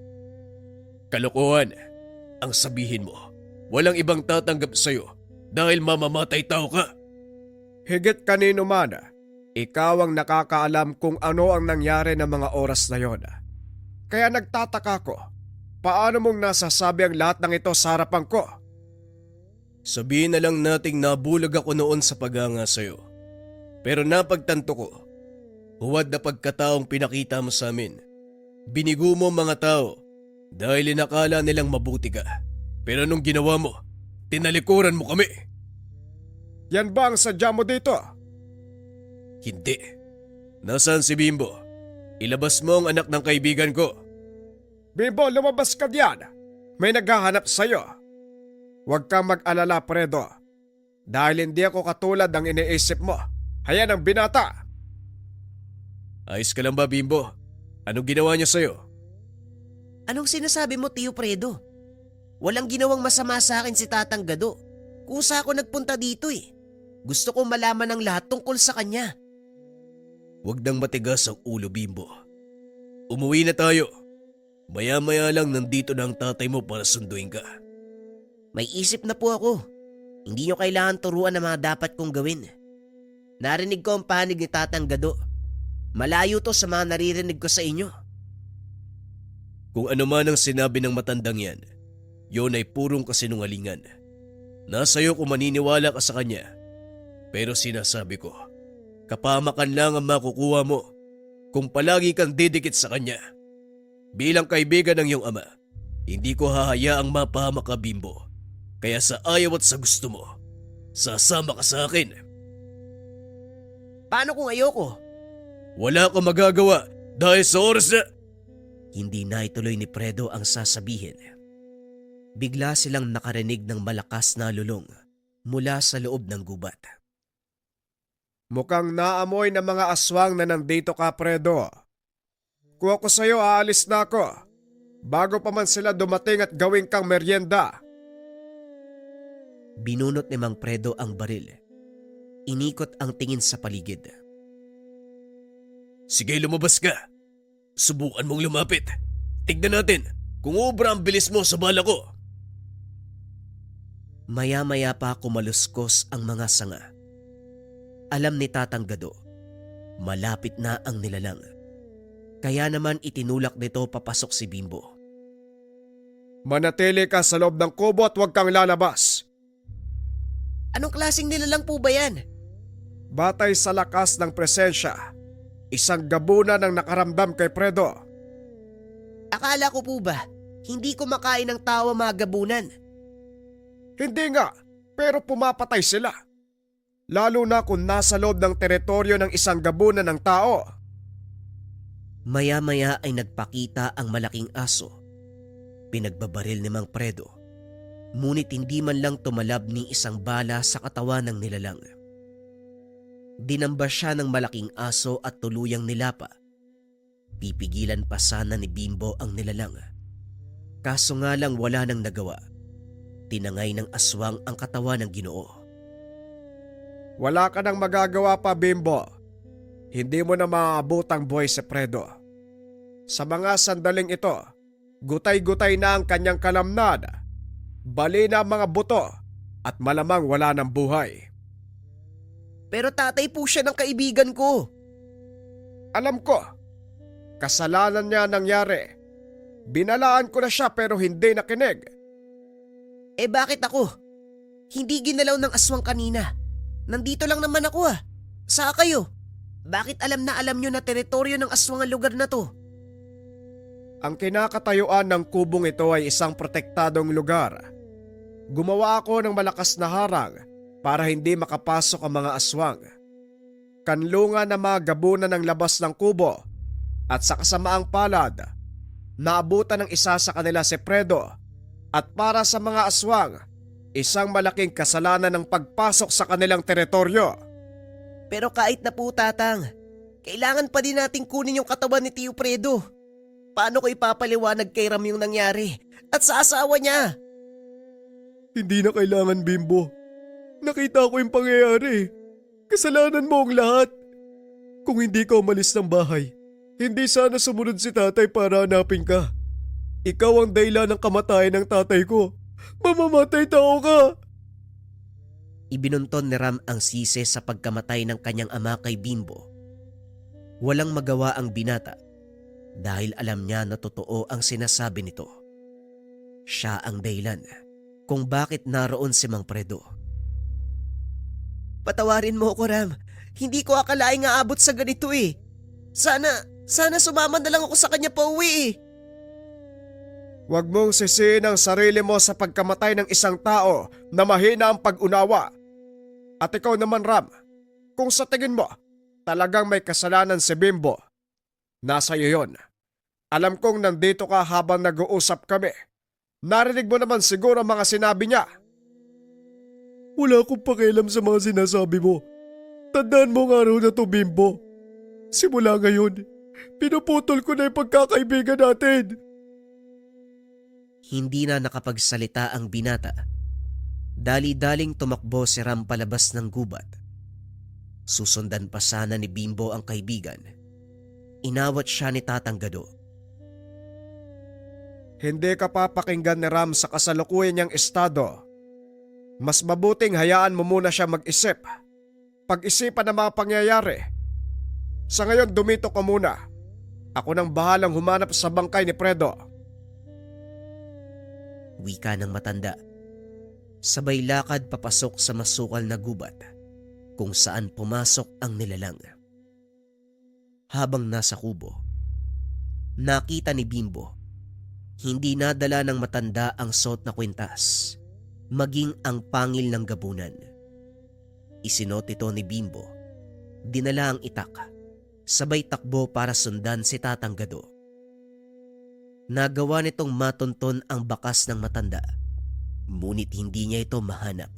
Kalokohan, ang sabihin mo, walang ibang tatanggap sa'yo dahil mamamatay tao ka. Higit kanino man, ikaw ang nakakaalam kung ano ang nangyari ng mga oras na yon. Kaya nagtataka ko, paano mong nasasabi ang lahat ng ito sa harapan ko? Sabihin na lang nating nabulag ako noon sa paghanga sa'yo. Pero napagtanto ko, huwad na pagkataong pinakita mo sa amin. Binigo mo mga tao dahil inakala nilang mabuti ka. Pero anong ginawa mo? Tinalikuran mo kami. Yan ba ang sadya mo dito? Hindi. Nasaan si Bimbo? Ilabas mo ang anak ng kaibigan ko. Bimbo, lumabas ka diyan. May naghahanap sa'yo. Huwag kang mag-alala, Fredo. Dahil hindi ako katulad ng iniisip mo. Hayan ang binata. Ayos ka lang ba, Bimbo? Anong ginawa niya sa'yo? Anong sinasabi mo, Tio Fredo? Walang ginawang masama sa akin si Tatang Gado. Kusa ako nagpunta dito eh. Gusto kong malaman ang lahat tungkol sa kanya. Huwag nang matigas ang ulo, Bimbo. Umuwi na tayo. Maya-maya lang nandito na ang tatay mo para sunduin ka. May isip na po ako. Hindi nyo kailangan turuan ng mga dapat kong gawin. Narinig ko ang panig ni Tatang Gado. Malayo to sa mga naririnig ko sa inyo. Kung ano man ang sinabi ng matandang yan, yun ay purong kasinungalingan. Nasa'yo kung maniniwala ka sa kanya. Pero sinasabi ko, kapamakan lang ang makukuha mo kung palagi kang didikit sa kanya. Bilang kaibigan ng iyong ama, hindi ko hahayaang mapahamak ka, Bimbo. Kaya sa ayaw at sa gusto mo, sasama ka sa akin. Paano kung ayoko? Wala kang magagawa dahil sa oras na… Hindi na ituloy ni Fredo ang sasabihin. Bigla silang nakarinig ng malakas na lulong mula sa loob ng gubat. Mukhang naamoy ng mga aswang na nandito ka, Fredo. Kung ako sa'yo, aalis na ako. Bago pa man sila dumating at gawin kang merienda. Binunot ni Mang Fredo ang baril. Inikot ang tingin sa paligid. Sige, lumabas ka. Subukan mong lumapit. Tignan natin kung ubra ang bilis mo sa bala ko. Maya-maya pa kumaluskos ang mga sanga. Alam ni Tatang Gado, malapit na ang nilalang. Kaya naman itinulak nito papasok si Bimbo. Manatili ka sa loob ng kubo at huwag kang lalabas. Anong klaseng nilalang po ba yan? Batay sa lakas ng presensya, Isang gabunan ang nakaramdam kay Fredo. Akala ko po ba, hindi kumakain ng tao ang mga gabunan? Hindi nga, pero pumapatay sila. Lalo na kung nasa loob ng teritoryo ng isang gabunan ng tao. Maya-maya ay nagpakita ang malaking aso. Pinagbabaril ni Mang Fredo. Ngunit hindi man lang tumalab ni isang bala sa katawan ng nilalang. Dinamba siya ng malaking aso at tuluyang nilapa. Pipigilan pa sana ni Bimbo ang nilalang. Kaso nga lang wala nang nagawa. Tinangay ng aswang ang katawan ng Ginoo. Wala ka nang magagawa pa, Bimbo. Hindi mo na maaabot ang buhay si Fredo. Sa mga sandaling ito, gutay-gutay na ang kanyang kalamnan. Bali na ang mga buto at malamang wala ng buhay. Pero tatay po siya ng kaibigan ko. Alam ko, kasalanan niya nangyari. Binalaan ko na siya pero hindi nakinig. Eh bakit ako? Hindi ginalaw ng aswang kanina. Nandito lang naman ako ah. Saan kayo? Bakit alam nyo na teritoryo ng aswang ang lugar na to? Ang kinakatayuan ng kubong ito ay isang protektadong lugar. Gumawa ako ng malakas na harang para hindi makapasok ang mga aswang. Kanlungan na mga gabunan ng labas ng kubo at sa kasamaang palad, naabutan ng isa sa kanila si Fredo at para sa mga aswang, isang malaking kasalanan ng pagpasok sa kanilang teritoryo. Pero kahit na po tatang, kailangan pa din nating kunin yung katawan ni Tio Fredo. Paano ko ipapaliwanag kay Ram yung nangyari at sa asawa niya? Hindi na kailangan, Bimbo. Nakita ko yung pangyayari. Kasalanan mo ang lahat. Kung hindi ka umalis ng bahay, hindi sana sumunod si tatay para hanapin ka. Ikaw ang dahilan ng kamatayan ng tatay ko. Mamamatay tao ka! Ibinunton ni Ram ang sisi sa pagkamatay ng kanyang ama kay Bimbo. Walang magawa ang binata dahil alam niya na totoo ang sinasabi nito. Siya ang dahilan kung bakit naroon si Mang Fredo. Patawarin mo ko, Ram. Hindi ko akalaing aabot sa ganito eh. Sana sumama na lang ako sa kanya pa uwi eh. Huwag mong sisihin ang sarili mo sa pagkamatay ng isang tao na mahina ang pag-unawa. At ikaw naman, Ram, kung sa tingin mo talagang may kasalanan si Bimbo, nasa iyo yon. Alam kong nandito ka habang nag-uusap kami. Narinig mo naman siguro ang mga sinabi niya. Wala akong pakialam sa mga sinasabi mo. Tandaan mo ang araw na to, Bimbo. Simula ngayon, pinuputol ko na yung pagkakaibigan natin. Hindi na nakapagsalita ang binata. Dali-daling tumakbo si Ram palabas ng gubat. Susundan pa sana ni Bimbo ang kaibigan. Inawat siya ni Tatang Gado. Hindi ka papakinggan ni Ram sa kasalukuyan niyang estado. Mas mabuting hayaan mo muna siya mag-isip. Pag-isipan ang mga pangyayari. Sa ngayon dumito ka muna. Ako nang bahalang humanap sa bangkay ni Fredo. Wika ng matanda. Sabay lakad papasok sa masukal na gubat kung saan pumasok ang nilalang. Habang nasa kubo, nakita ni Bimbo. Hindi nadala ng matanda ang suot na kwintas, maging ang pangil ng gabunan. Isinot ito ni Bimbo. Dinala ang itak. Sabay takbo para sundan si Tatang Gado. Nagawa nitong matunton ang bakas ng matanda. Ngunit hindi niya ito mahanap.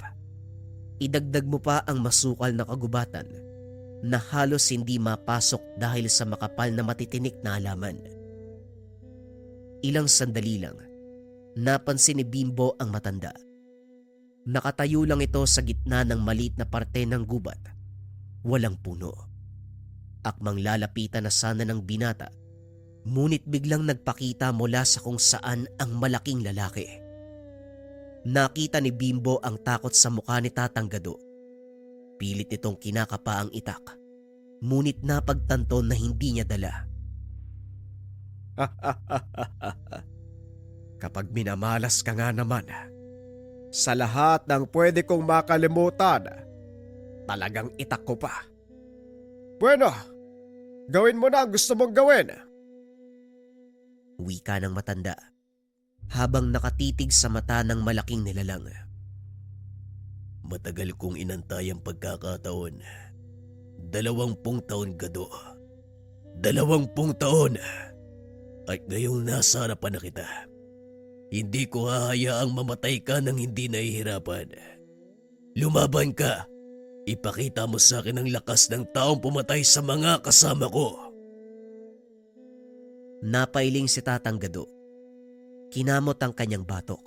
Idagdag mo pa ang masukal na kagubatan na halos hindi mapasok dahil sa makapal na matitinik na halaman. Ilang sandali lang, napansin ni Bimbo ang matanda. Nakatayo lang ito sa gitna ng maliit na parte ng gubat. Walang puno. Akmang lalapitan na sana ng binata, ngunit biglang nagpakita mula sa kung saan ang malaking lalaki. Nakita ni Bimbo ang takot sa mukha ni Tatang Gado. Pilit itong kinakapa ang itak, ngunit napagtanto na hindi niya dala. Kapag minamalas ka nga naman, sa lahat ng pwede kong makalimutan, talagang itak ko pa. Bueno, Gawin mo na ang gusto mong gawin. Wika ng matanda habang nakatitig sa mata ng malaking nilalang. Matagal kong inantay ang pagkakataon. 20 taon, Gado. 20 taon. At ngayong nasa harapan na kita, hindi ko hahayaang mamatay ka nang hindi nahihirapan. Lumaban ka. Ipakita mo sa akin ang lakas ng taong pumatay sa mga kasama ko. Napailing si Tatang Gado. Kinamot ang kanyang batok.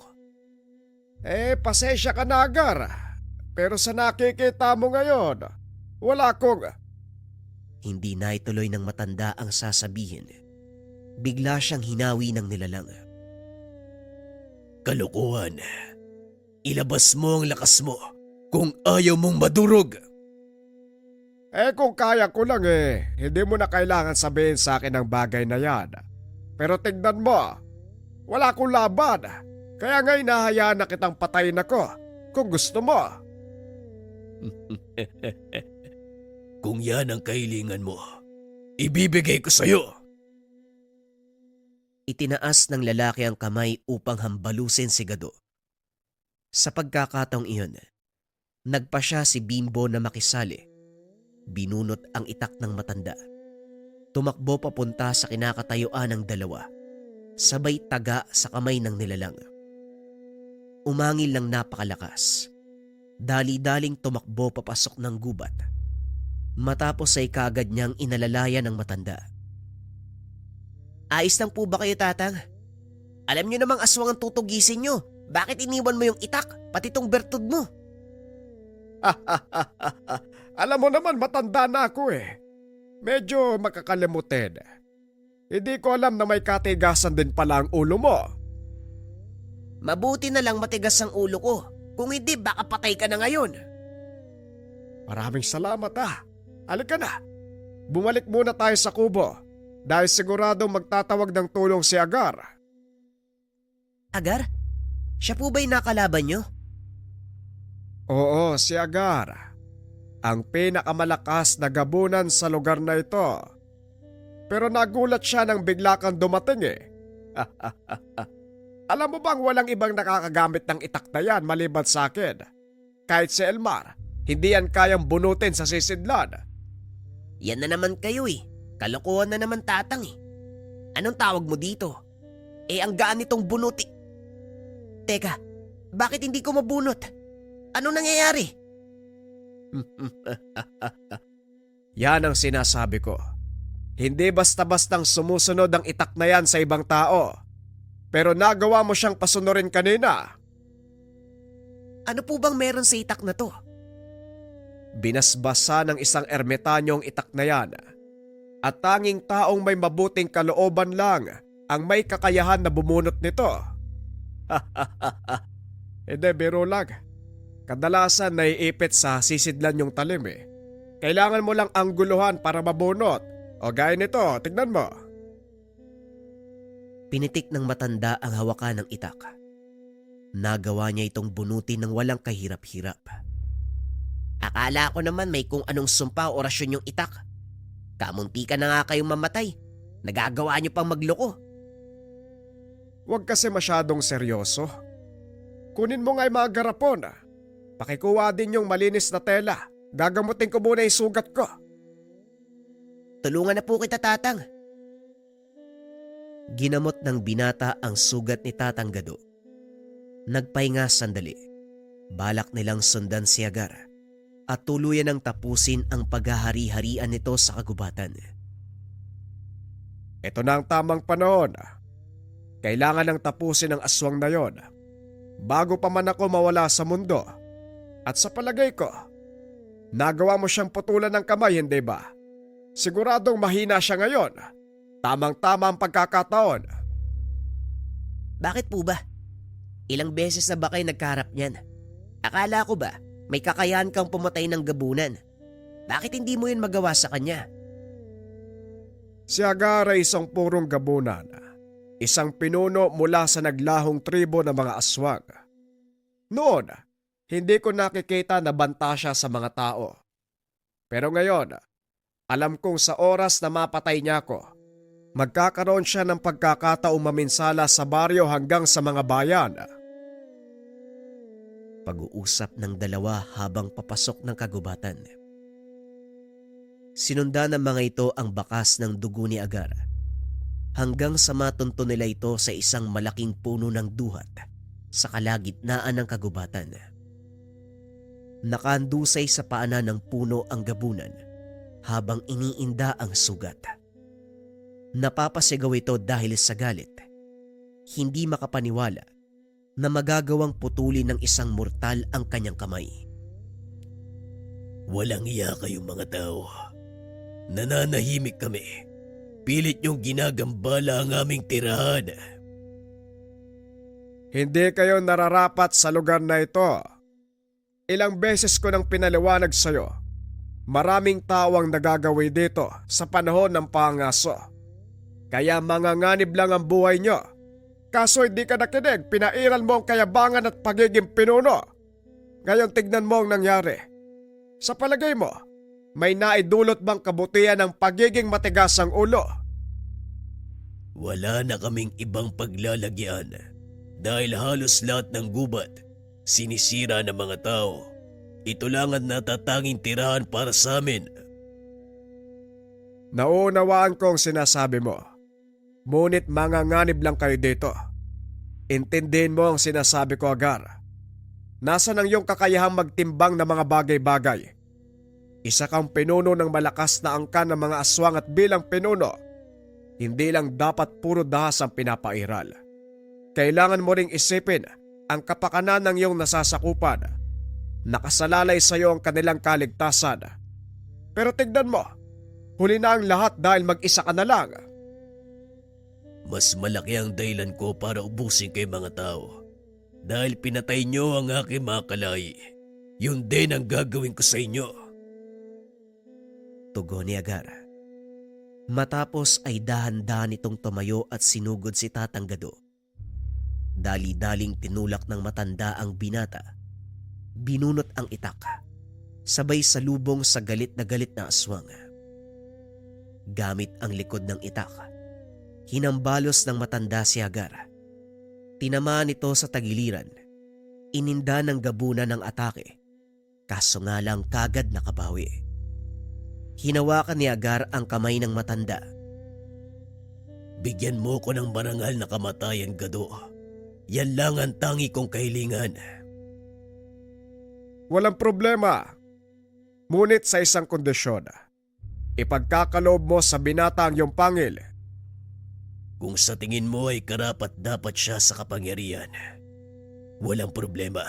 Pasensya ka na, Agar. Pero sa nakikita mo ngayon, wala akong... Hindi na ituloy ng matanda ang sasabihin. Bigla siyang hinawi ng nilalang. Kalokohan. Ilabas mo ang lakas mo kung ayaw mong madurog. Kung kaya ko lang hindi mo na kailangan sabihin sa akin ang bagay na yan. Pero tignan mo, wala akong laban. Kaya nga'y nahayaan na kitang patayin ako kung gusto mo. Kung yan ang kahilingan mo, ibibigay ko sa'yo. Itinaas ng lalaki ang kamay upang hambalusin si Gado. Sa pagkakataong iyon, nagpa siya si Bimbo na makisali. Binunot ang itak ng matanda. Tumakbo papunta sa kinakatayuan ng dalawa, sabay taga sa kamay ng nilalang. Umangil ng napakalakas. Dali-daling tumakbo papasok ng gubat. Matapos ay kagad niyang inalalayan ng matanda. Ayos lang po ba kayo, Tatang? Alam niyo namang aswang ang tutugisin niyo. Bakit iniwan mo yung itak, pati tong bertud mo? Alam mo naman, matanda na ako Medyo makakalimutin. Hindi ko alam na may katigasan din pala ang ulo mo. Mabuti na lang matigas ang ulo ko. Kung hindi, baka patay ka na ngayon. Maraming salamat Halika na. Bumalik muna tayo sa kubo dahil sigurado magtatawag ng tulong si Agar. Agar? Siya po ba'y nakalaban niyo? Oo, si Agar. Ang pinakamalakas na gabunan sa lugar na ito. Pero nagulat siya nang bigla kang dumating Alam mo bang walang ibang nakakagamit ng itak na yan maliban sa akin? Kahit si Elmar, hindi yan kayang bunutin sa sisidlan. Yan na naman kayo Kalokohan na naman, Tatang Anong tawag mo dito? Ang gaan nitong bunuti. Teka, bakit hindi ko mabunot? Ano nangyayari? Yan ang sinasabi ko. Hindi basta-bastang sumusunod ang itak na yan sa ibang tao. Pero nagawa mo siyang pasunurin kanina. Ano po bang meron sa itak na to? Binasbasa ng isang ermitanyo ang itak na yan. At tanging taong may mabuting kalooban lang ang may kakayahan na bumunot nito. Hindi, biro lang. Kadalasan naiipit sa sisidlan yung talim Kailangan mo lang angguluhan para mabunot. O gaya nito, tignan mo. Pinitik ng matanda ang hawakan ng itak. Nagawa niya itong bunutin ng walang kahirap-hirap. Akala ko naman may kung anong sumpa o orasyon yung itak. Kamunti ka na nga kayong mamatay. Nagagawa niyo pang magloko. Huwag kasi masyadong seryoso. Kunin mo nga'y mga garapon. Pakikuha din yung malinis na tela. Gagamutin ko muna yung sugat ko. Tulungan na po kita, Tatang. Ginamot ng binata ang sugat ni Tatang Gado. Nagpahinga sandali. Balak nilang sundan si Agar at tuluyan ng tapusin ang paghahari-harian nito sa kagubatan. Ito na ang tamang panahon. Kailangan ng tapusin ang aswang na yon bago pa man ako mawala sa mundo. At sa palagay ko, nagawa mo siyang putulan ng kamay, hindi ba? Siguradong mahina siya ngayon. Tamang-tama ang pagkakataon. Bakit po ba? Ilang beses na ba kayo nagkaharap niyan? Akala ko ba may kakayahan kang pumatay ng gabunan? Bakit hindi mo yun magawa sa kanya? Si Agar ay isang purong gabunan. Isang pinuno mula sa naglahong tribo ng mga aswang. Noon, hindi ko nakikita na banta siya sa mga tao. Pero ngayon, Alam kong sa oras na mapatay niya ako, magkakaroon siya ng pagkakataong maminsala sa baryo hanggang sa mga bayan. Pag-uusap ng dalawa habang papasok ng kagubatan. Sinundan ng mga ito ang bakas ng dugo ni Agar hanggang sa matunto nila ito sa isang malaking puno ng duhat sa kalagitnaan ng kagubatan. Nakaandusay sa paanan ng puno ang gabunan habang iniinda ang sugat. Napapasigaw ito dahil sa galit. Hindi makapaniwala na magagawang putulin ng isang mortal ang kanyang kamay. Walang iya kayong mga tao. Nananahimik kami. Pilit niyong ginagambala ang aming tirahan. Hindi kayo nararapat sa lugar na ito. Ilang beses ko nang pinaliwanag sa'yo. Maraming tao ang nagagawi dito sa panahon ng pangaso. Kaya manganganib lang ang buhay niyo. Kaso hindi ka nakinig, pinairal mo ang kayabangan at pagiging pinuno. Ngayon tignan mo ang nangyari. Sa palagay mo, may naidulot bang kabutihan ng pagiging matigas ang ulo? Wala na kaming ibang paglalagyan dahil halos lahat ng gubat sinisira ng mga tao. Ito lang ang natatanging tirahan para sa amin. Naunawaan ko ang sinasabi mo. Ngunit manganganib lang kayo dito. Intindihin mo ang sinasabi ko, Agar. Nasaan ang iyong kakayahang magtimbang ng mga bagay-bagay? Isa kang pinuno ng malakas na angkan ng mga aswang at bilang pinuno, hindi lang dapat puro dahas ang pinapairal. Kailangan mo ring isipin ang kapakanan ng iyong nasasakupan. Nakasalalay sa iyo ang kanilang kaligtasan. Pero tignan mo, huli na ang lahat dahil mag-isa ka na lang. Mas malaki ang dahilan ko para ubusin kay mga tao. Dahil pinatay niyo ang aking mga kalay. Yun din ang gagawin ko sa inyo. Tugon ni Agar. Matapos ay dahan-dahan itong tumayo at sinugod si Tatang Gado. Dali-daling tinulak ng matanda ang binata. Binunot ang itak. Sabay salubong sa galit na aswang. Gamit ang likod ng itak, hinambalos ng matanda si Agar. Tinamaan ito sa tagiliran. Ininda ng gabunan ng atake. Kaso nga lang kagad nakabawi. Hinawakan ni Agar ang kamay ng matanda. Bigyan mo ko ng marangal na kamatayan, Gado. Yan lang ang tangi kong kahilingan. Walang problema. Ngunit sa isang kondisyon. Ipagkakaloob mo sa binata ang iyong pangil. Kung sa tingin mo ay karapat-dapat siya sa kapangyarihan, walang problema.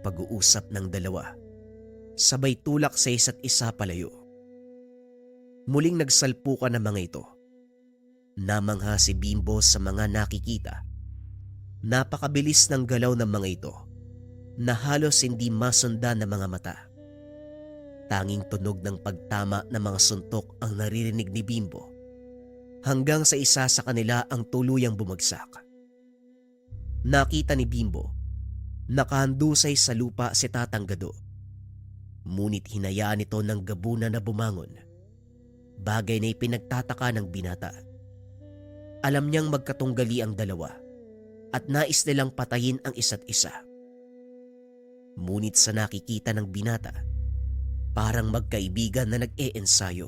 Pag-uusap ng dalawa. Sabay tulak sa isa't isa palayo. Muling nagsalpukan ng mga ito. Namangha si Bimbo sa mga nakikita. Napakabilis ng galaw ng mga ito na halos hindi masundan ng mga mata. Tanging tunog ng pagtama ng mga suntok ang naririnig ni Bimbo hanggang sa isa sa kanila ang tuluyang bumagsak. Nakita ni Bimbo, nakahandusay sa lupa si Tatang Gado. Ngunit hinayaan ito ng gabunan na bumangon, bagay na ipinagtataka ng binata. Alam niyang magkatunggali ang dalawa at nais nilang patayin ang isa't isa. Ngunit sa nakikita ng binata, parang magkaibigan na nag-e-ensayo.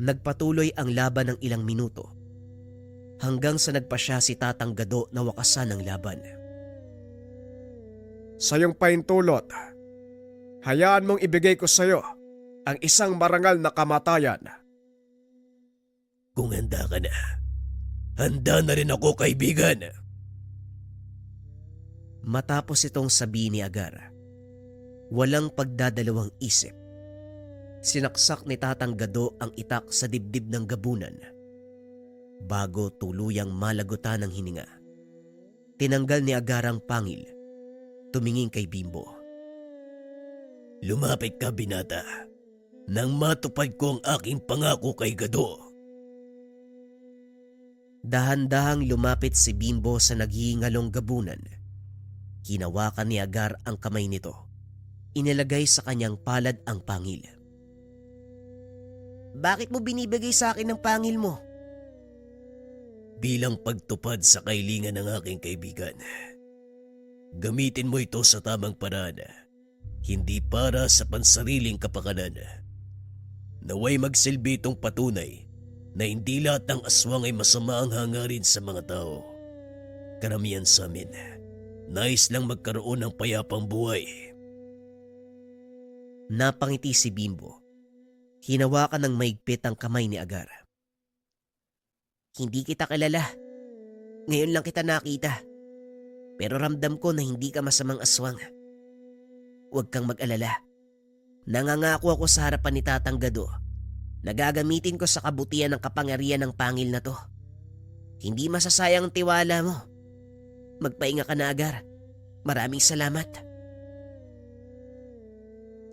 Nagpatuloy ang laban ng ilang minuto hanggang sa nagpasya si Tatang Gado na wakasan ang laban. Sa iyong paintulot, hayaan mong ibigay ko sa iyo ang isang marangal na kamatayan. Kung handa ka na, handa na rin ako, kaibigan. Matapos itong sabihin ni Agar, walang pagdadalawang isip. Sinaksak ni Tatang Gado ang itak sa dibdib ng gabunan. Bago tuluyang malagutan ng hininga, tinanggal ni Agar ang pangil. Tumingin kay Bimbo. Lumapit ka, binata, nang matupad ko ang aking pangako kay Gado. Dahan-dahang lumapit si Bimbo sa naghihingalong gabunan. Hinawakan ni Agar ang kamay nito. Inilagay sa kanyang palad ang pangil. Bakit mo binibigay sa akin ng pangil mo? Bilang pagtupad sa kailingan ng aking kaibigan. Gamitin mo ito sa tamang paraan, hindi para sa pansariling kapakanan. Naway magsilbi itong patunay na hindi lahat ng aswang ay masama ang hangarin sa mga tao. Karamihan sa amin, nais lang magkaroon ng payapang buhay. Napangiti si Bimbo. Hinawakan ng maigpit ang kamay ni Agar. Hindi kita kilala. Ngayon lang kita nakita. Pero ramdam ko na hindi ka masamang aswang. Huwag kang mag-alala. Nangangako ako sa harapan ni Tatang Gado na gagamitin ko sa kabutihan ng kapangyarihan ng pangil na to. Hindi masasayang ang tiwala mo. Magpahinga ka na, Agar. Maraming salamat.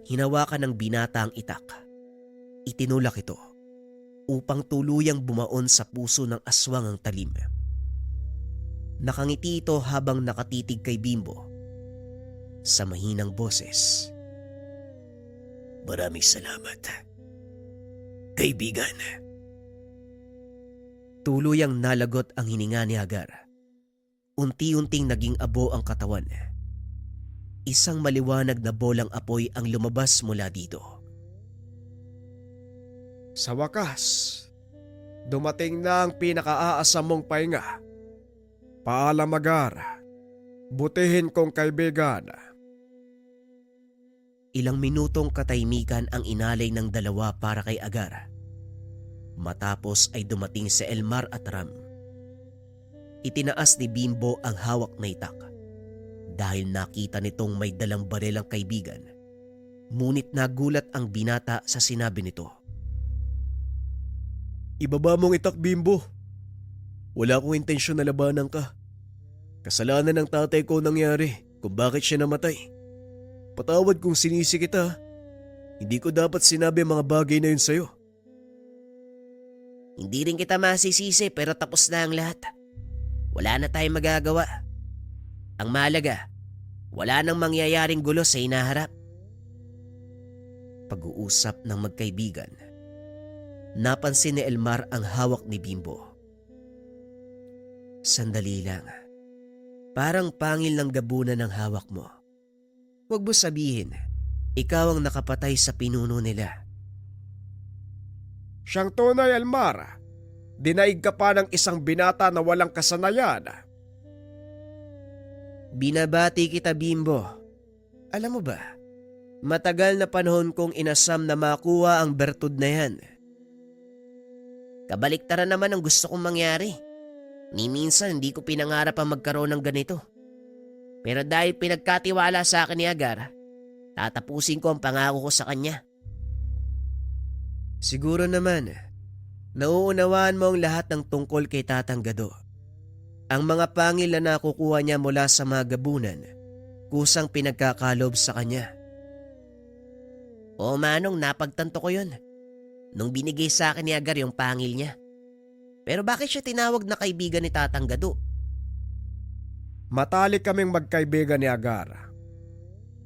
Hinawakan ng binata ang itak. Itinulak ito upang tuluyang bumaon sa puso ng aswang ang talim. Nakangiti ito habang nakatitig kay Bimbo. Sa mahinang boses, Maraming salamat, kaibigan. tuluyang nalagot ang hininga ni Agar. Unti-unting naging abo ang katawan. Isang maliwanag na bolang apoy ang lumabas mula dito. Sa wakas, dumating na ang pinakaaasam mong pahinga. Paalam, Agar. Butihin kong kaibigan. Ilang minutong katahimikan ang inalay ng dalawa para kay Agar. Matapos ay dumating si Elmar at Ram. Itinaas ni Bimbo ang hawak na itak dahil nakita nitong may dalang baril ang kaibigan. Ngunit nagulat ang binata sa sinabi nito. Ibaba mong itak, Bimbo. Wala akong intensyon na labanan ka. Kasalanan ng tatay ko nangyari kung bakit siya namatay. Patawad kung sinisi kita. Hindi ko dapat sinabi ang mga bagay na yun sa'yo. Hindi rin kita masisisi pero tapos na ang lahat. Wala na tayong magagawa. Ang mahalaga, wala nang mangyayaring gulo sa hinaharap. Pag-uusap ng magkaibigan. Napansin ni Elmar ang hawak ni Bimbo. Sandali lang. Parang pangil ng gabunan ng hawak mo. Huwag mo sabihin, ikaw ang nakapatay sa pinuno nila. Siyang tunay, Elmar. Dinaig ka pa ng isang binata na walang kasanayan. Binabati kita, Bimbo. Alam mo ba, matagal na panahon kong inasam na makuha ang bertud na yan. Kabaliktaran naman ang gusto kong mangyari. Ni minsan hindi ko pinangarap ang magkaroon ng ganito. Pero dahil pinagkatiwala sa akin ni Agar, tatapusin ko ang pangako ko sa kanya. Siguro naman, nauunawaan mo ang lahat ng tungkol kay Tatang Gado. Ang mga pangil na nakukuha niya mula sa mga gabunan, kusang pinagkakalob sa kanya. Oo, Manong, napagtanto ko yun. Nung binigay sa akin ni Agar yung pangil niya. Pero bakit siya tinawag na kaibigan ni Tatang Gado? Matalik kaming magkaibigan ni Agar.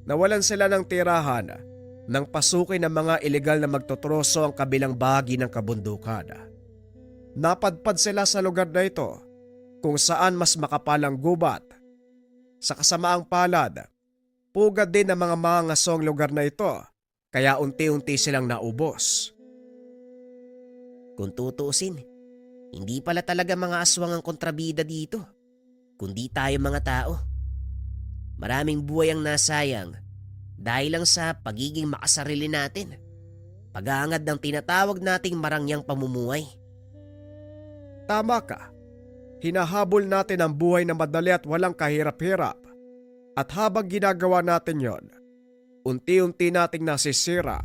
Nawalan sila ng tirahan nang pasukin ng mga ilegal na magtotroso ang kabilang bahagi ng kabundukan. Napadpad sila sa lugar na ito kung saan mas makapalang gubat. Sa kasamaang palad, pugad din ng mga mangasong lugar na ito kaya unti-unti silang naubos. Kung tutuusin, hindi pala talaga mga aswang ang kontrabida dito, kundi tayo mga tao. Maraming buhay ang nasayang dahil lang sa pagiging makasarili natin. Paghahangad ng tinatawag nating marangyang pamumuhay. Tama ka. Hinahabol natin ang buhay na madali at walang kahirap-hirap. At habang ginagawa natin yon, unti-unti nating nasisira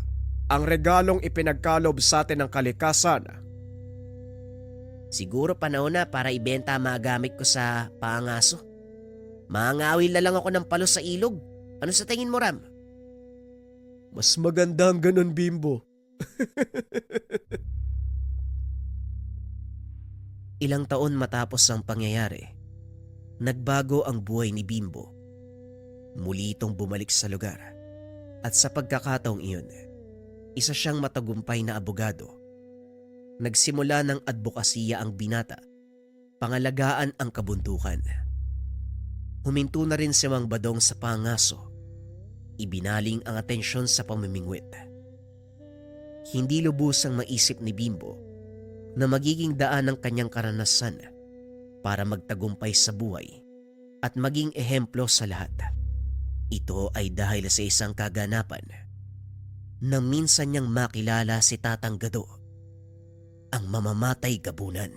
ang regalong ipinagkalob sa atin ng kalikasan. Siguro panahon na para ibenta ang mga gamit ko sa pangaso. Mangawil na lang ako ng palos sa ilog. Ano sa tingin mo, Ram? Mas maganda ang ganun, Bimbo. Ilang taon matapos ang pangyayari, nagbago ang buhay ni Bimbo. Muli itong bumalik sa lugar. At sa pagkakataong iyon, isa siyang matagumpay na abogado Nagsimula ng advokasya ang binata, pangalagaan ang kabundukan. Huminto na rin si Mang Badong sa pangaso, ibinaling ang atensyon sa pamimingwit. Hindi lubusang maisip ni Bimbo na magiging daan ng kanyang karanasan para magtagumpay sa buhay at maging ehemplo sa lahat. Ito ay dahil sa isang kaganapan na minsan niyang makilala si Tatang Gado, ang mamamatay gabunan.